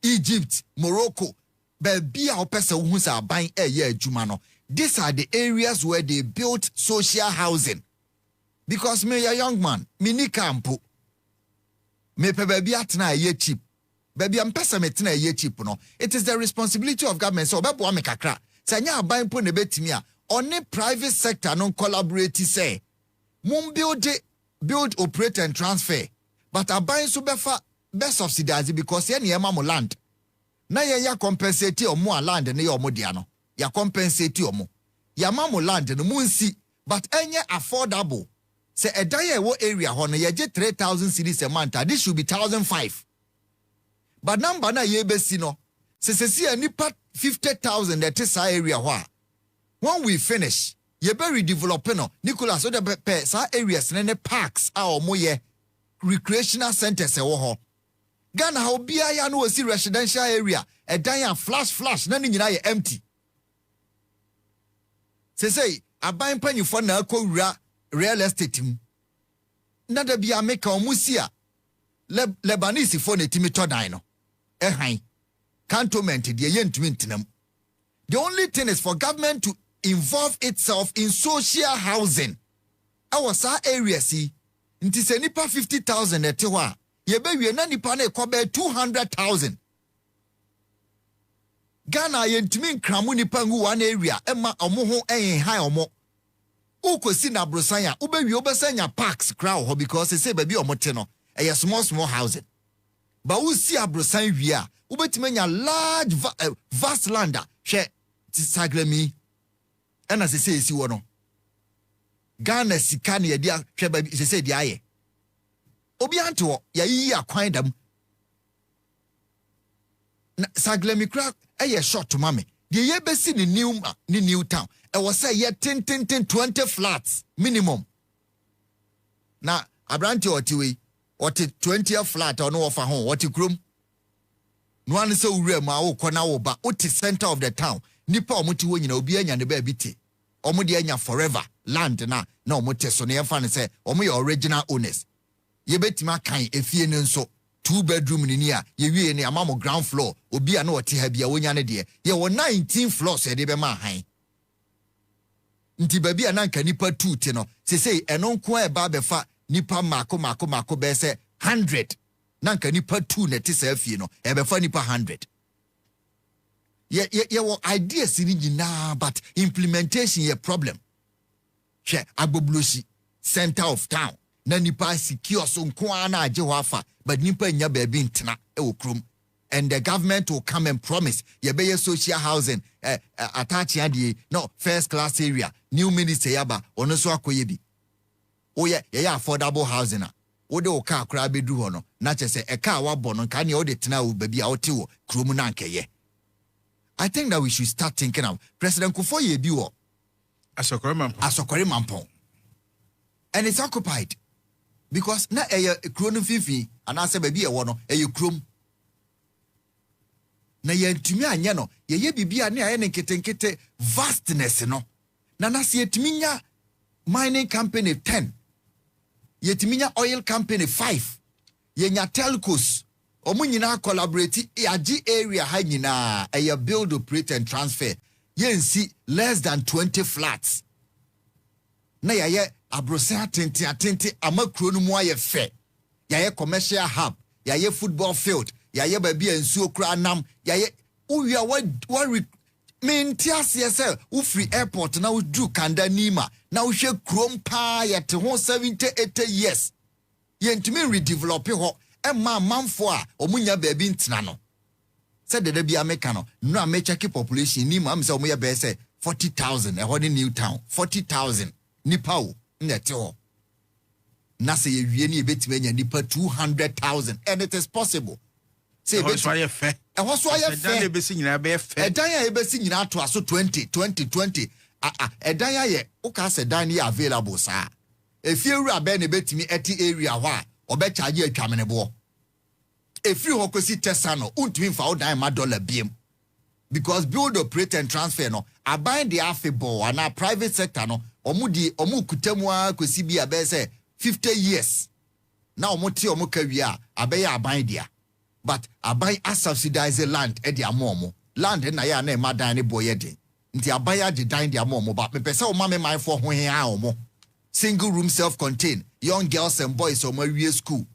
F: Egypt, Morocco, baby a opesa hu sa ban adwuma no. These are the areas where they built social housing. Because me a young man, me ni campo. Me pe baby atna ye cheap. Baby am pesa me tna ye cheap no. It is the responsibility of government so bebo am kakra. Sanya ban po ne betimi a only private sector non collaborate say. Mum build, operate and transfer. But aban so befa best subsidize because ye niema mo land. Na ye ya compensate o mo land ne ye mo dia no. Ya compensate o mo. Ya ma mo land no mu nsi but enye affordable. Say a day wo area ho no ye je 3,000 cedis a month. This should be 1,500. But number na ye besi no. Se nipa 50,000 that is area ho. When we finish, ye be redevelop no. Nicholas so the pe sa areas ne parks a o mo ye recreational centers e wo ho. Ghana how bia ya no si residential area a dan flash na ni nyina ye empty. Say aban panyufo na akowura real estate mu. Na da bia meka omusia Lebanese fo na timi to dan no. Han. Cantonment de ye ntumi ntenam. The only thing is for government to involve itself in social housing. Our sa area see nti se nipa 50,000 ete ho a ye be wie na nipa na ekobe 200,000. Ghana ye ntumi nkramu nipa ngu one area ema omo ho high omo. Ukosi na brosan a ube wie obesanya parks crowd ho because say baby omo te no e small housing. Ba usi abrosan wie a ubetimenya large vast land hwe tisaglemi ena se esi wo no. Ghana sika na ye dia hwe baby se dia ye. Obi anto ya yi akwan dam. Na saglemi crack short to mame. The ye besi ni new town. I was say ye 10 20 flats minimum. Na abranti otiwe what 20 flat or no offer home what room. No one so real ma wo kona wo ba oti center of the town. Nipa omuti wo nyina obi anya ne ba biti. Omudi anya forever land na omuti so ne fa ne say omu your original owners. Ye betima kan efie ne nso 2-bedroom ni a ye wie ne amamo ground floor obi a na wote ha bia wonya ne de ye wo 19 floors e de be ma han nti ba bia na nka nipa 2 te no se eno nko e ba be fa nipa mako be se 100 na nka nipa 2 ne te sa afie no e be fa nipa 100 ye wo ideas ni nyina but implementation ye problem She Agboblusi, center of town. Na nipa secure so nko na agye ho afa, but nipa nya baby ntena e wo krom. And the government will come and promise ye social housing attach no first class area new minister yaba ono so akoye bi. Oye ye affordable housing a wo de o car kra bedu ho no na chese e car wa bo no ka ne o de tena wo baby a wote wo krom na nkeye. I think that we should start thinking of President Kufuor bi wo Asokore Mampong. And it's occupied because na krom fifi anase baby e wo no krom. Na yentumi anya no ye bibia ne aye ne nketenkete vastness no na se yetumi nya mining company 10 yetumi nya oil company 5 ye nya telcos omu nyina collaborate agi area ha nyina build, operate and transfer yensi less than 20 flats na ye abrosa atenti amakro no mu aye fe ye commercial hub ye football field ya baby ensuo kra nam ya uwia wa mentias yesel u free airport na udu kanda Nima na uhwe krom pa yete ho 70-80 years yentimi redevelop ho emma manfo a omunya baby ntena no said the bia meka no no a check population Nima am say omuya be say 40,000 e ho ni new town 40,000 nipa o nete ho na say yewie ni ebetime nya nipa 200,000 and it is possible. Say
E: what's why fair?
F: And what's why fair?
E: Dan ebesi nyina be fair.
F: Dan ebesi nyina to aso 2020. Dan ye o ka say dan ye available sa. If you ra be na betimi eti area ho a obe charge atwamene bo. If you hokosi tesa no untimi fa o dan ma dollar biem. Because build, operate and transfer no aban de afebo na private sector no omu kutamu a kosi bia be say 50 years. Na omu ti omu kawi a abeya aban dia. But abai a subsidize land e dia momo land na ya na madan ne boye den nti abai a dan dia momo ba me pese o ma me man for ho he a omo single room self contained young girls and boys o ma wie school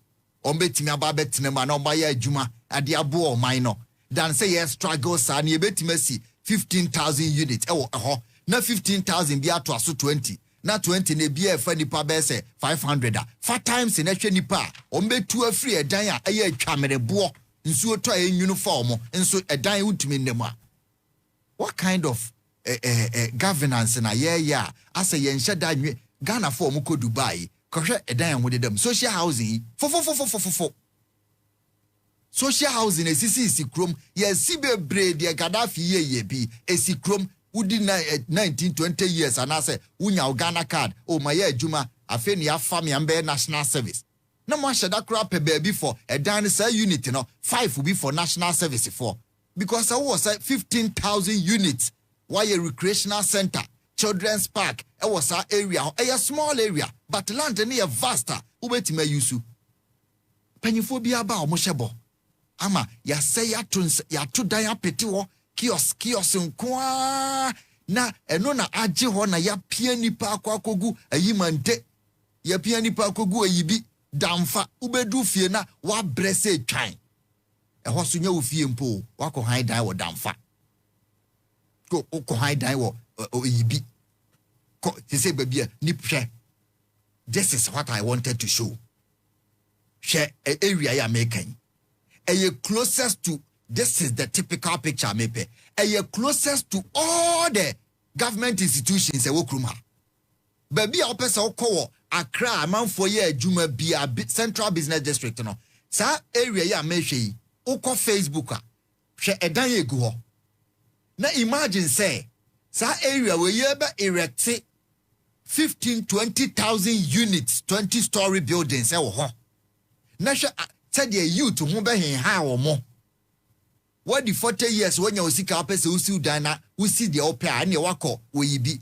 F: o betimi aba betene ma na o ba ya adwuma ade abo o man no dan say yes struggle sa na e betimi si 15,000 units e wo ho na 15,000 bi ato aso 20 na 20 na bi e fa nipa be say 500 a 4 times na hwe nipa o betu afri edan a eye atwamere bo nsuo to a uniform nso edan untumi nnema. What kind of governance na yeah asa ye nhye da nwe Ghana for mu ko Dubai kohwe edan ho dedam social housing fo social housing esisi krom ye si bebre de Gaddafi ye bi esi krom wudi 19-20 years anase unya Ghana card o maye adwuma afi ne afa me ambe national service na mo sheda kra pe baby for a dan say unit no 5 will be for national service for because I was 15,000 units why a recreational center children's park e was a area a small area but land near vaster ubetima yusu panyifo bia ba o mo shebo ama ya say ya to dan apeti wo kiosk nko na eno na agye ho na ya pia nipa akwakogu ayimante ya pia nipa akogu ayibi damfa ubedu fie na wa brese twan eho so nya wo fie mpo wako han dan wo damfa ko han dan wo ayibi ko say baby ni hwe. This is what I wanted to show. Share area ya making a closest to this is the typical picture mepe a closest to all the government institutions e wokrum ha baby a opesa okowo Accra amanfo ye adwuma bia central business district no sa area ya mehwe yi ukọ Facebook a hwe edan egu ho na imagine say sa area we ye be erect 15-20,000 units 20-story buildings e wo ho na hwe said the youth who be hen ha wo mo what the 40 years when you see ka pese usi udana we see the opera na wako we yibi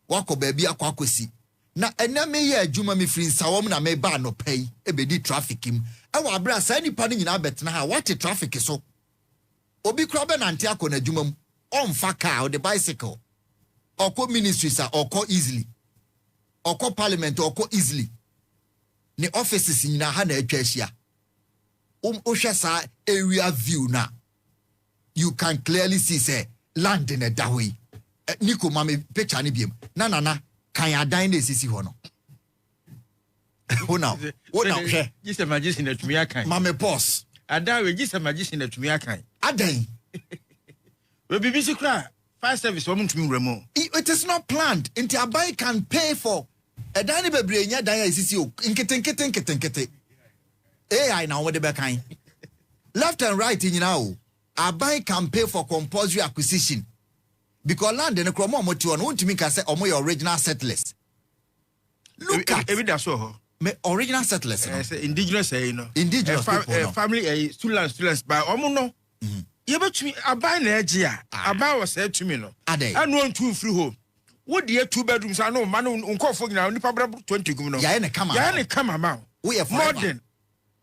F: wako baby akwakosi na ename ye adwuma me free nsawom na me ba no pay e be di traffic im e wa bra sa nipa no nyina betena ha what traffic so obi kra be nante akona adwuma mu on fa car or the bicycle oko ministries are oko easily oko parliament oko easily ne offices nyina ha na atwa ahia Oshasa area view na you can clearly see say land in a dawi Nico mami picture ni biem na kan adan na esisi ho no wo now
G: just imagine that me akan
F: mame pause
G: adan we just imagine that me akan
F: adan
G: we BBC kra fire service wo ntumi wremo
F: it is not planned until aban can pay for adan bebre nya dan esisi o nkete AI na wo de be kan left and right nyina o aban can pay for compulsory acquisition because land in the kromo moti on untimi ka say omo your original settlers look at
G: evidence so
F: me original settlers
G: indigenous no
F: indigenous people
G: family students by omo no ye betumi aban na age a aban was say to me no anu ontu free home what the 2 bedrooms anu man nkofo gina nipa bra 20 gum no
F: ya ne kama
G: ma
F: we are
G: modern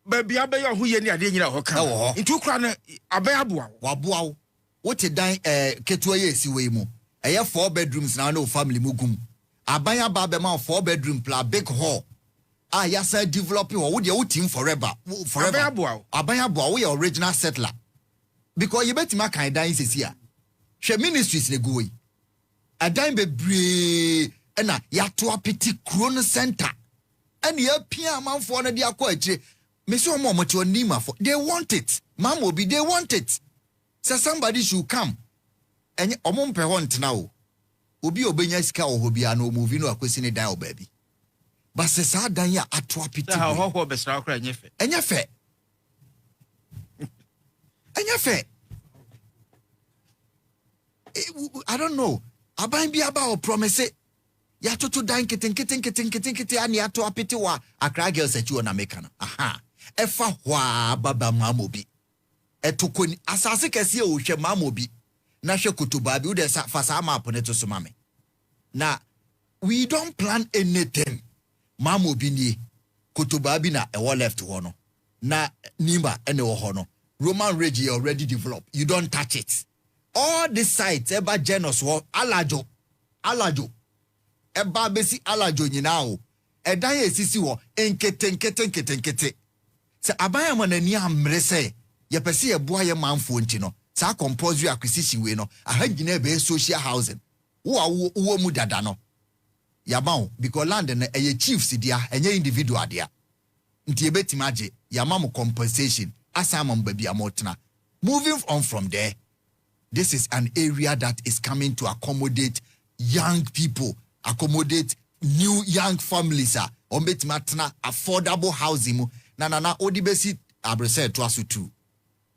G: baby abayo ho ye ni ade nyina ho ka ntu kra na aban aboa
F: waboa what dan ketua ye si we mu eye 4 bedrooms na no family mu gum aban aba be ma 4 bedroom plus big hall ya say develop ho wo de wo team forever aban aboa we original settler because you bet ma kan dan sesi a hwe ministries ne go yi adan bebre na ya to apeti krono center and ya pia amanfo na de akọ akire me so mo mo to Nima for they want it mama obi they want it. So somebody should come. And omon pe ho ntena o. Obi obenya sika o ho bia no movie no akwesi ne dan o baby. But se sa dan ya ato apiti.
G: Ha ho besra kra enyefe.
F: Enyefe. I don't know. Aban bia ba o promise ya toto dan keten ani ato apiti wa Accra girls echi o na meka na. Aha. Efa hwa baba mamobi. Etokoni asase kese o hwe mamobi na hwe kutuba bi wo de fasa map ne to so mame na we don't plan anything mamobi ni kutuba bi na ewo left ho no na Nima ene wo ho no Roman Regi already developed. You don't touch it. All the sites eba genus wo alajo eba besi alajo nyina o edan esisi wo enkete se abaya manani amre se ye pese ye boa ye manfo nti no sa compulsory acquisition we no ahagina be social housing wo mu dada no yamawo because land na eye chiefs dia enye individual dia nti e betima age yamam compensation asamam baby amotna. Moving on from there, this is an area that is coming to accommodate young people, accommodate new young families on betima tna affordable housing na odibesi abrese to aso 2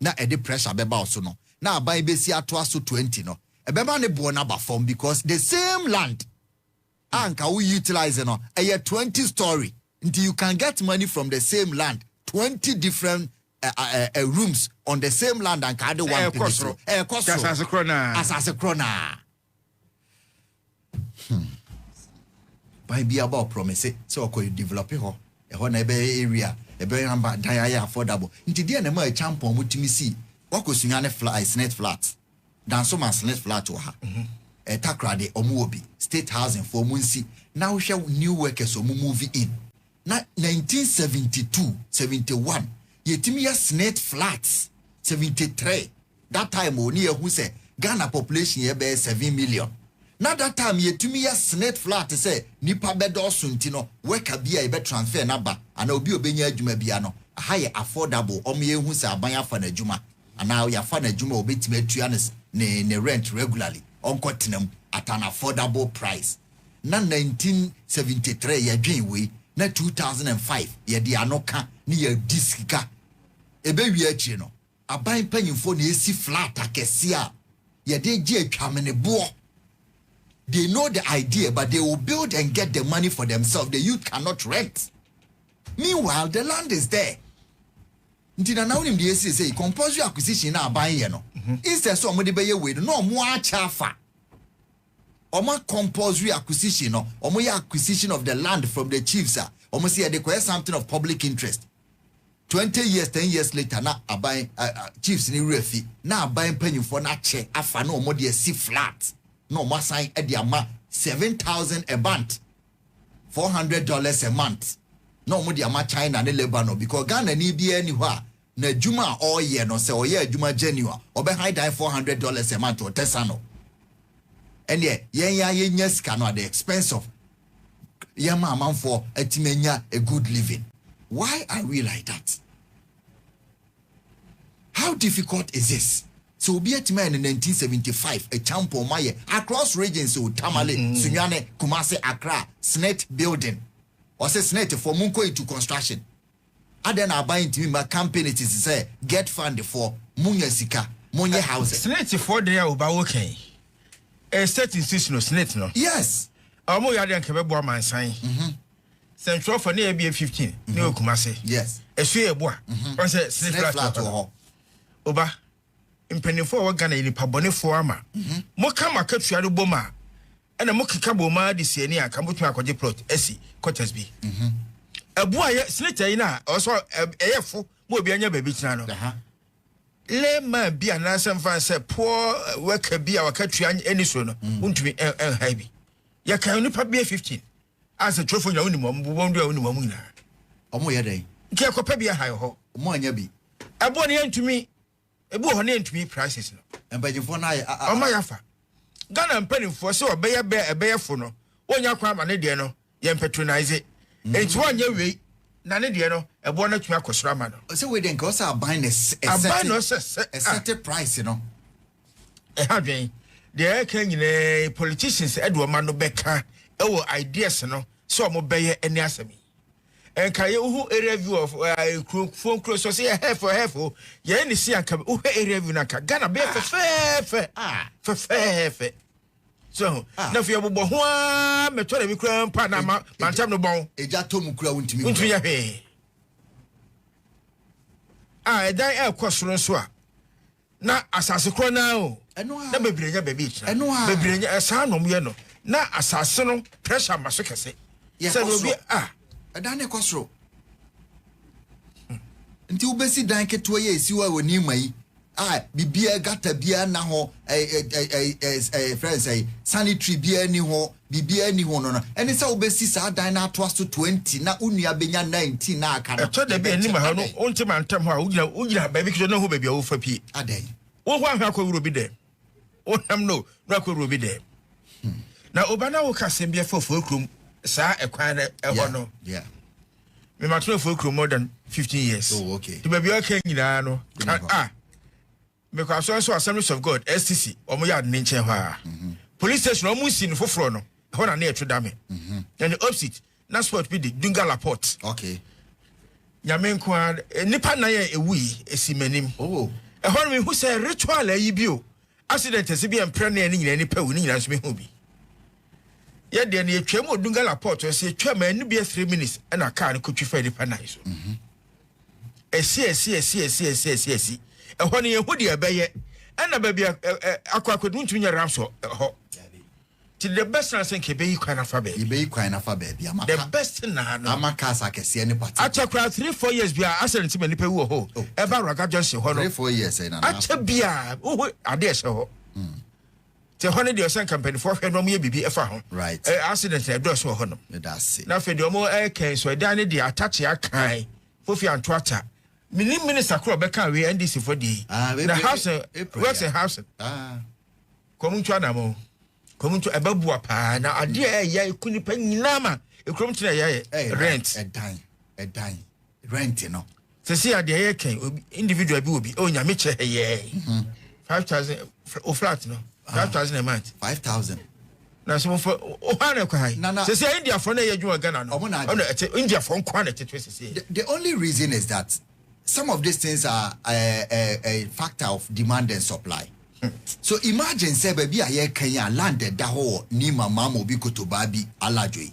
F: na ede pressure beba also no na aban besi ato aso 20 no ebeba ne bo na ba form because the same land anka we utilize no 20 story until you can get money from the same land 20 different rooms on the same land and kind of one cost asase krona by be about promise so ko develop ho na ebe area ebe amba dan ya affordable nti dia na ma champion mutimi si wakosunya ne net flat dan so man net flat wo ha takrade omo obi state housing for munsi now hwe new workers omo move in na 1972 71 yetimi ya net flats 73 that time oni ehu se Ghana population ye be 7 million. Now that time yetumi ya net flat say nipa bedo sunti no worker bia e be transfer number ana obi obenya adwuma bia no high affordable omo ehu se aban afa na adwuma ana ya fa na adwuma obetimi atua ne rent regularly onko tenam at an affordable price. Na 1973 ya dwen we na 2005 ye di anoka ni ya disika ebe wi achi no aban panyimfo na esi flat akese a ye de gi atwamene bo. They know the idea, but they will build and get the money for themselves. The youth cannot rent. Meanwhile, the land is there. Ntina na unim the say compulsory acquisition na aban ye no. Instead so mo de be ye we no mo achafa. Omo compulsory acquisition no, omo ye acquisition of the land from the chiefs ah. Omo say they require something of public interest. 20 years, 10 years later, na aban chiefs ni refi na aban panyimfo na che afa na omo de si flat. No more sign at the amount $7,000 a month, $400 a month. No more the amount China and Lebanon because Ghana need be anywhere. Na juma all year no say oh yeah juma January or be high $400 a month or tesano. And yeah scan at the expense of yama man for etimenya a good living. Why are we like that? How difficult is this? So be at man in 1975, a champion maye across regions of Tamale, Sunyane, Kumase, Accra, SNET building. Or say SNET for Munko to construction. And then I buy into my campaign it is say get funded for Munya Sika, Munya houses.
G: SNET for the Uba okay. A state institution of SNET no.
F: Yes.
G: Amo yade nkebe man sign. Central for near be 15. No Kumase.
F: Yes.
G: A swear boy. On say SNET flat to Oba. Impenifo wa Ghana ni pabone fo ama. Mo kama katua do boma. Ena mo keka boma de siani aka mo tuma akwaje plot esi quarters bi. Abu aye snitcher yi na also eyefo mo obi anya ba bi kina no. Le ma bi anasem fan se poor worker bi a wakatua eni so no. Untumi high bi. Ya kan nipa bi 15. As a trophy nya onimo mo ndu onimo mu nyina.
F: Omo ye den.
G: Nke akopa bi high ho.
F: Omo anya bi.
G: Abu ne ntumi ebu ho ne ntumi prices no.
F: Embajifo na
G: Oma yafa. Ghana mpanimfo se obeye fo no. Onya kwa ma ne de no, ye patronize. Enti wonye wei na ne de no, ebo na tumi akosoro ma no.
F: So we den ka o buy a set price no.
G: Ha dwen. De kan nyine politicians edo ma no beka ewo ideas no, so mo beye eni asemi. Enka ye who area view of phone close so say half ye ni see anka who area view na ka Ghana be fe so na fi abobo ho a metore bi kura mpa na mantam no bon
F: eja to mu kura wuntimi
G: ya hwe edan ekosoro so a na asase kro na o na bebrenya baby kira bebrenya esa nom ye no na asase no pressure maso kese se no bi
F: Adane kosro. Nti ubesi dan keto ye esiwa woni mai. Bibia gata bia na ho friends sanitary bia ni ho bibia ni ho no. Eni sa ubesi sa dan na to aso 20 na unua benya 19 na aka no.
G: To de be Nima ha no onti mantam ha ugira baby kido na ho baby wo fa pi.
F: Adan.
G: Wo ho ahwa kwa wuro bi de. Wo ham no na kwa wuro bi de. Na obana wo ka sembia fofo krum sa ekwan no.
F: Yeah.
G: Me matro for more than 15 years.
F: Oh, okay.
G: The baby okay nyina no. Because also Assemblies of God STC omo yard ne nchen ha. Police station omo si no foforo no. Ho na etwe dame. Then the opposite na sport be the Dunga Laporte.
F: Okay.
G: Nyame nko nipa na ye ewi esimanim.
F: Oh.
G: E ho me hu say ritual ayi bi o. Accident ese bi empre na ni nyina nipa wu ni nyina so me hu bi. Ye de na etwam Odunga Laporte se etwam anu bi 3 minutes na car no kotwi fa nipa na so. Esi. E ho ne ye hu de ebeye. Na ba bia akwakwadu ntumi nya ramso ho. The best na senke be kwan afa be.
F: Be kwan afa be bia maka.
G: The best na no.
F: Amaka sa kese ne party.
G: Acha kwa 3-4 years bia accident me nipa wu ho. E ba Raga Johnson ho no.
F: 3-4 years na.
G: Acha bia ade ese ho. Te hone de osan company for hwe no mo ye bibi efa ho.
F: Right.
G: Accident e do so ho no.
F: That's it.
G: Na fe de omo ken so dan ne de attach ya kan. Fofi anto ata. Minister kro be kan we NDC for di. The house works in house. Komuntu anamo. Komuntu ebabu apa na ade ya ikunipa nyina ma. Ekrom tire ya rent.
F: A dime. Rent no.
G: Se see ade ya ken individual bi obi o nya me che ye. 5,000 o flat no. 5,000 a month.
F: 5,000.
G: Na so for o ha na kwai. Se see India for na ye dwuma Ghana no. India for nkwa na tetwe se.
F: The only reason is that some of these things are a factor of demand and supply. So imagine say baby aye Kenya landed da ho Nima mama bi kotobabi alajoi.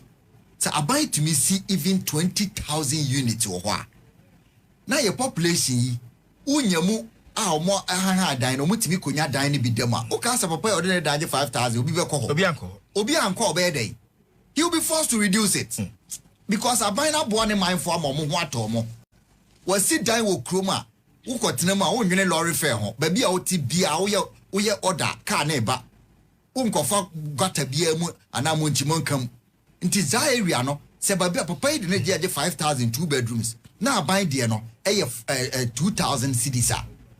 F: So I to me see even 20,000 units or what. Now your population unyamu omo aha dan no mutimi konya dan ni bi dema. O ka sa papa ordinary dan 5,000 obi be ko. Obi anko obey dey. He will be forced to reduce it. Because aban na bo ne mindful am omo ho atomo. Wasi dan wo kroma. Wo kotena ma wo nwene lorry fare ho. Ba bia wo ti bia wo ye order car na eba. Wo nkofa gata bia mu ana mo nchimo nkam. Nti za area no se ba bia papa yi de ne je 5,000 2 bedrooms. Na aban de no 2,000 cedis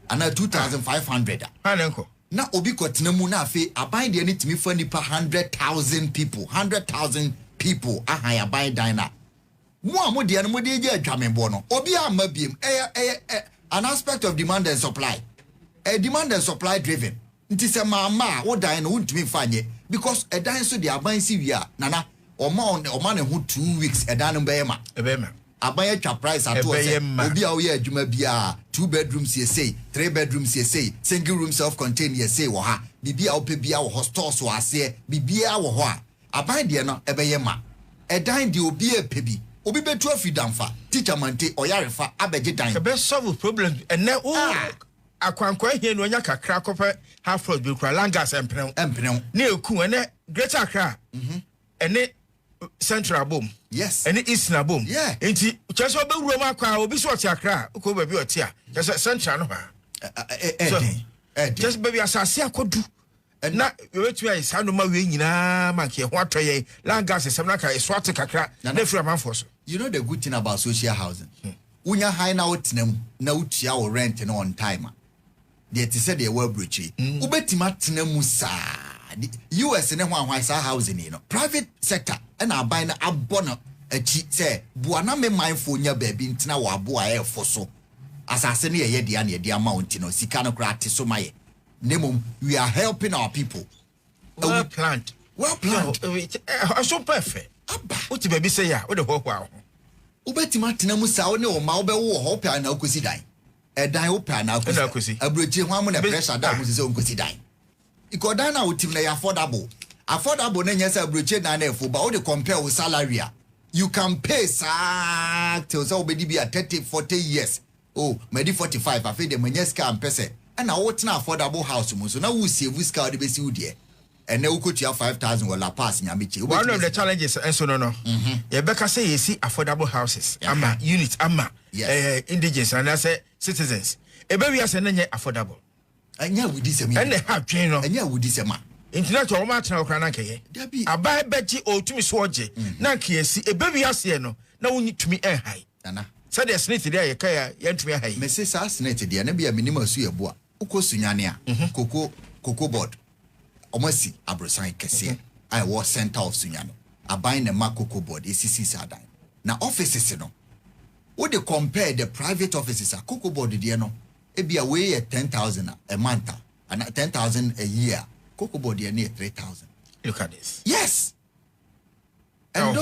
F: ana 2,500.
G: Anenko.
F: Na obi kotena mu na afi aban de ne timi fa nipa 100,000 people, 100,000 people ahaya buy diner. Mo de no mo de je adwamembo no. Obi amma biem an aspect of demand and supply. Demand and supply driven. Nti se mama wo dan no untumi fanye because a dan so de aban si wi a nana oma ne ho 2 weeks dan no be ma. Aban atwa price ato say obi a wo ye adwuma bia 2 bedrooms ye say 3 bedrooms ye say single room self contained ye say wo ha bibia wo pe bia wo hostel so ase bibia wo ho a aban de no ebe ye ma dan de obi e pe bi obi betu afidamfa teacher mante oyarefa abeje dan
G: ke be solve problem ene o akwankwa hie no nya kakra kope half floor bi kra langas emprem ne eku ene greater Accra ene central bom
F: yes
G: ene eastern bom
F: yeah
G: enti cheso be wuro makwa obi so oti Accra ko ba bi oti a cheso central no ha just baby asase akodu na wetu ai sanu ma we nyina make ho atoye langas semna ka eswate kakra na fura manfo so.
F: You know the good thing about social housing unya high na wotenam na utua wo rent no on time they say they were breachy ubetima tenamu sa US ne ho ahwan sa housing no private sector and aban na abono achi say buana me mindful nya baabi ntina wo abo a efo so asase ne ye dia na ye dia mount no sika no kra ate so maye nemum we are helping our people
G: well planned so perfect
F: aba
G: uti baby say ya wo de ho ho
F: ubetima tenamu sa wo ne o ma wo be wo ho pa na okosi dan dan wo pa na akosi abrochi ho am na pressure da mo se onkosi dan ikodan na utim na affordable na nyesa abrochi na efo ba wo de compare with salary you can pay sa till so obedi bi 30-40 years oh maybe 45 afi de manyeska ampese na wo tena affordable house mo so na wo save ska de be si wo de and na wo kotua 5,000 wala pass nyameche.
G: One of the challenges enso no ye beka say you see affordable houses ama unit ama indigenous and say citizens ebe wi ase na nye affordable
F: anya wudi sema
G: and ha twen no
F: anya wudi sema
G: internet o ma tena okra na nkeye abai beji otumi so oje na nkiyesi ebe wi ase no na wonyi tumi enhai
F: ana
G: say the snake there ye kaya ye ntumi enhai
F: me say sa snake there na bia minima su ye boa ukosunyane a cocoa board omasi abrosan kese I was center of sunyane abai na ma cocoa board esisi sadan na offices no what they compare the private offices a cocoa board there no e bia we 10,000 a month and 10,000 a year cocoa board there near 3,000.
G: Look at this.
F: Yes. And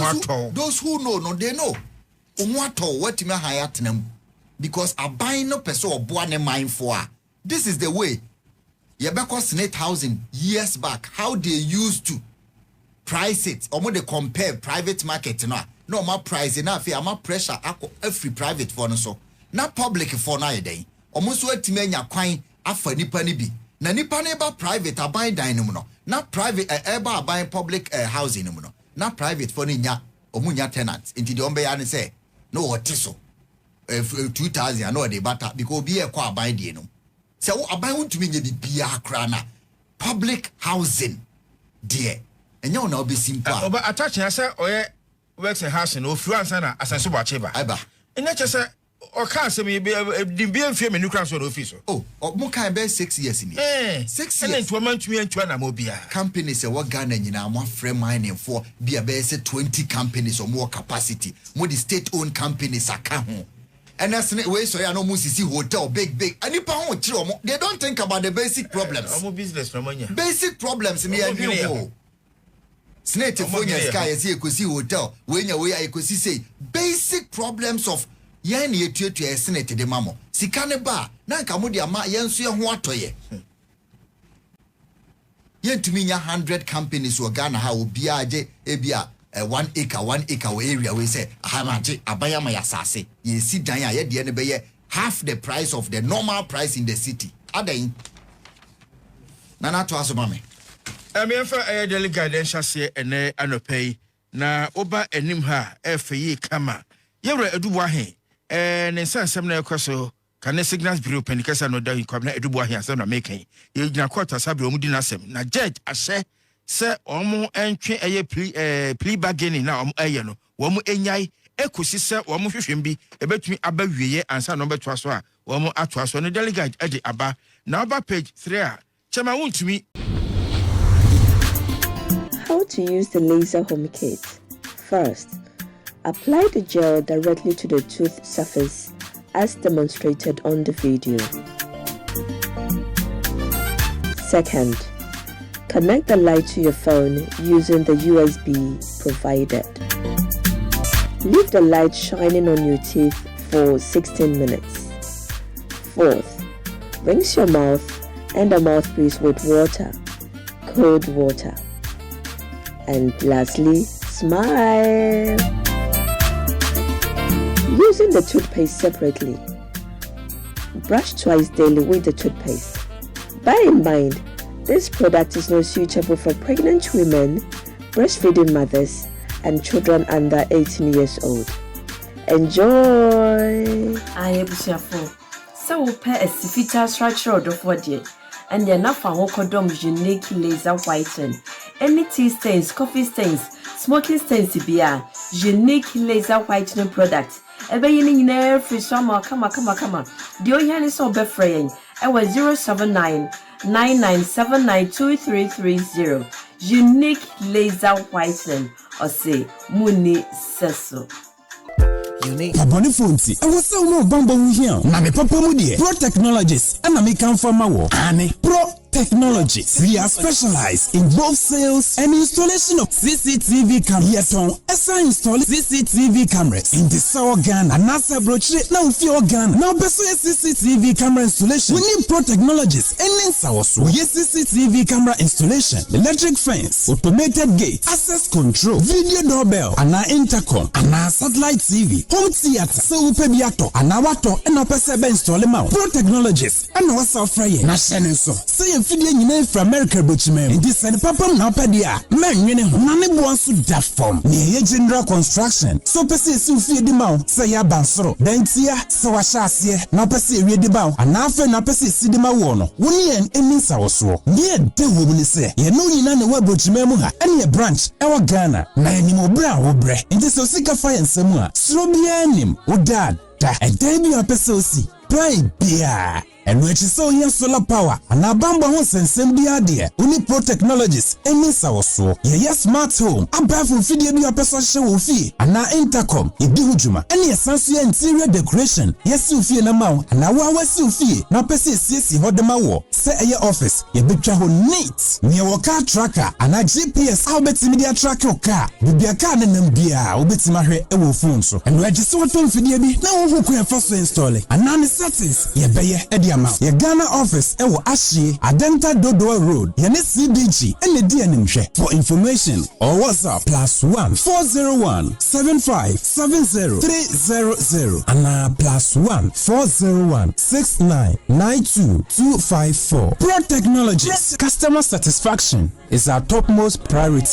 F: those who know no they know what me hire them because a buy no person or boane mind for this is the way Yabeko Senate housing years back how they used to price it or more they compare private market no my price enough my pressure every private for no so not public for na day almost what to me kwan afa nipa ni bi na nipa na ba private aban dan no not private eba buying public housing no not private for nya omunya tenants into the ombe ya say no what so 2,000 no dey bata because be e kwa aban die no say wo aban wontumi nya bibia kra na public housing die enya ona obesimpa
G: oba attach ya say oye works in housing no fru ansa na asenso ba cheba
F: aba
G: enya che say o ka se me bia mfie me nukra so no office
F: oh mo kan be 6 years ni 6 years
G: and to man tumi antwa na mo bia
F: companies e wo Ghana nyina mo free mining for bia be say 20 companies or more capacity mo the state owned companies aka ho and that's we so ya no mo sisi hotel big and ipa ho kire mo they don't think about the basic problems
G: mo business no manya
F: basic problems me ya bi ho snake fonya sky say ekosi hotel we nya we ekosi say basic problems of yan ye tuetu senate de mamo sika ne ba na nka mo de ama yenso ye ho atoye yentumi nya 100 companies wo Ghana ha obi age ebia 1 acre area we say ahamaje abayama ya sase ye si dan ya ye de ne be ye half the price of the normal price in the city adan nana to aso mame
G: emfa daily guidance ase ene anopai na oba enim ha efe kama yewra edubu ahe ne sansem na ekoso kan signals bureau penikasa no da kwabna edubu ahe asem na mekan ye gina court asabre omudi na asem na judge ahye se omo entwe plea bargaining na omo no omo enyai ekosi se omo hwehwem bi ebetumi aba wieye ansa no beto aso a omo ato aso no delegate ede aba na aba page 3 a chema wontumi.
H: How to use the laser home kit. First, apply the gel directly to the tooth surface as demonstrated on the video. Second, connect the light to your phone using the USB provided. Leave the light shining on your teeth for 16 minutes. Fourth, rinse your mouth and the mouthpiece with water, cold water. And lastly, smile. Using the toothpaste separately. Brush twice daily with the toothpaste. Bear in mind, this product is not suitable for pregnant women, breastfeeding mothers, and children under 18 years old. Enjoy!
I: I am Shafo. So we'll pay a sifita structure of what yet, and the enough and Wokodom unique laser whiten. Any tea stains, coffee stains, smoking stains to be a unique laser whitening product. Ebe yini nyina free summer kama. The oyan is so befraying. I was 079-9979-2330. Unique laser whitening or say Muni Seso.
J: Abone fonti. I was so no bambo here. Na me papa mu de. Pro Technologies and me come from our Ane Pro Technologies. We are specialized in both sales and installation of CCTV cameras. Yeton esa install CCTV cameras in the organ and NASA brochure now fi organ. Now beso CCTV camera installation. We need Pro Technologies and Ninsawas. We CCTV camera installation, electric fence, automated gate, access control, video doorbell, and intercom, and satellite TV, home theater, so pebiato, and awato, and opesebe install them out. Pro Technologies and what's our fray. Na so. Say video nyina from America bochime in this and papa na padia man nwene ho na ne bo so da form ne general construction so pese si fie di ma say ya bansoro dan tia so wa hyase na pese ewie di ba ana afa na pese si di ma wo no woni en enisa wo so ne de wo mu ne se ye no nyina ne wa bochime mu ha ene branch e wa Ghana na enim obra wo bre nti so sika fa ensemu a sro bia nim wo dad da e dan bi apese osi pray bia. And when she saw here solar power, and a bamba wants and send the idea. Only Pro Technologies, and Miss our so. Yeah, smart home. I'm back from video your person show fee. And now intercom, if do juma. Any essential interior decoration. Yes, you feel now. And now I was you fee. Now person says you hold them out. Say your office. You be travel neat. Me a car tracker. And a GPS. I'll bet media track your car. Be a car and then be a bet my hair a phone so. And we just want to video me. Now who can first install it. And now the settings. Yeah, be a Your Ghana office ewo Ashie Adenta Dodo Road Yene CBG ene di animhwe. For information or WhatsApp +1 401 7570 300 and +1 401 6992 254. Pro Technologies. Customer satisfaction is our topmost priority.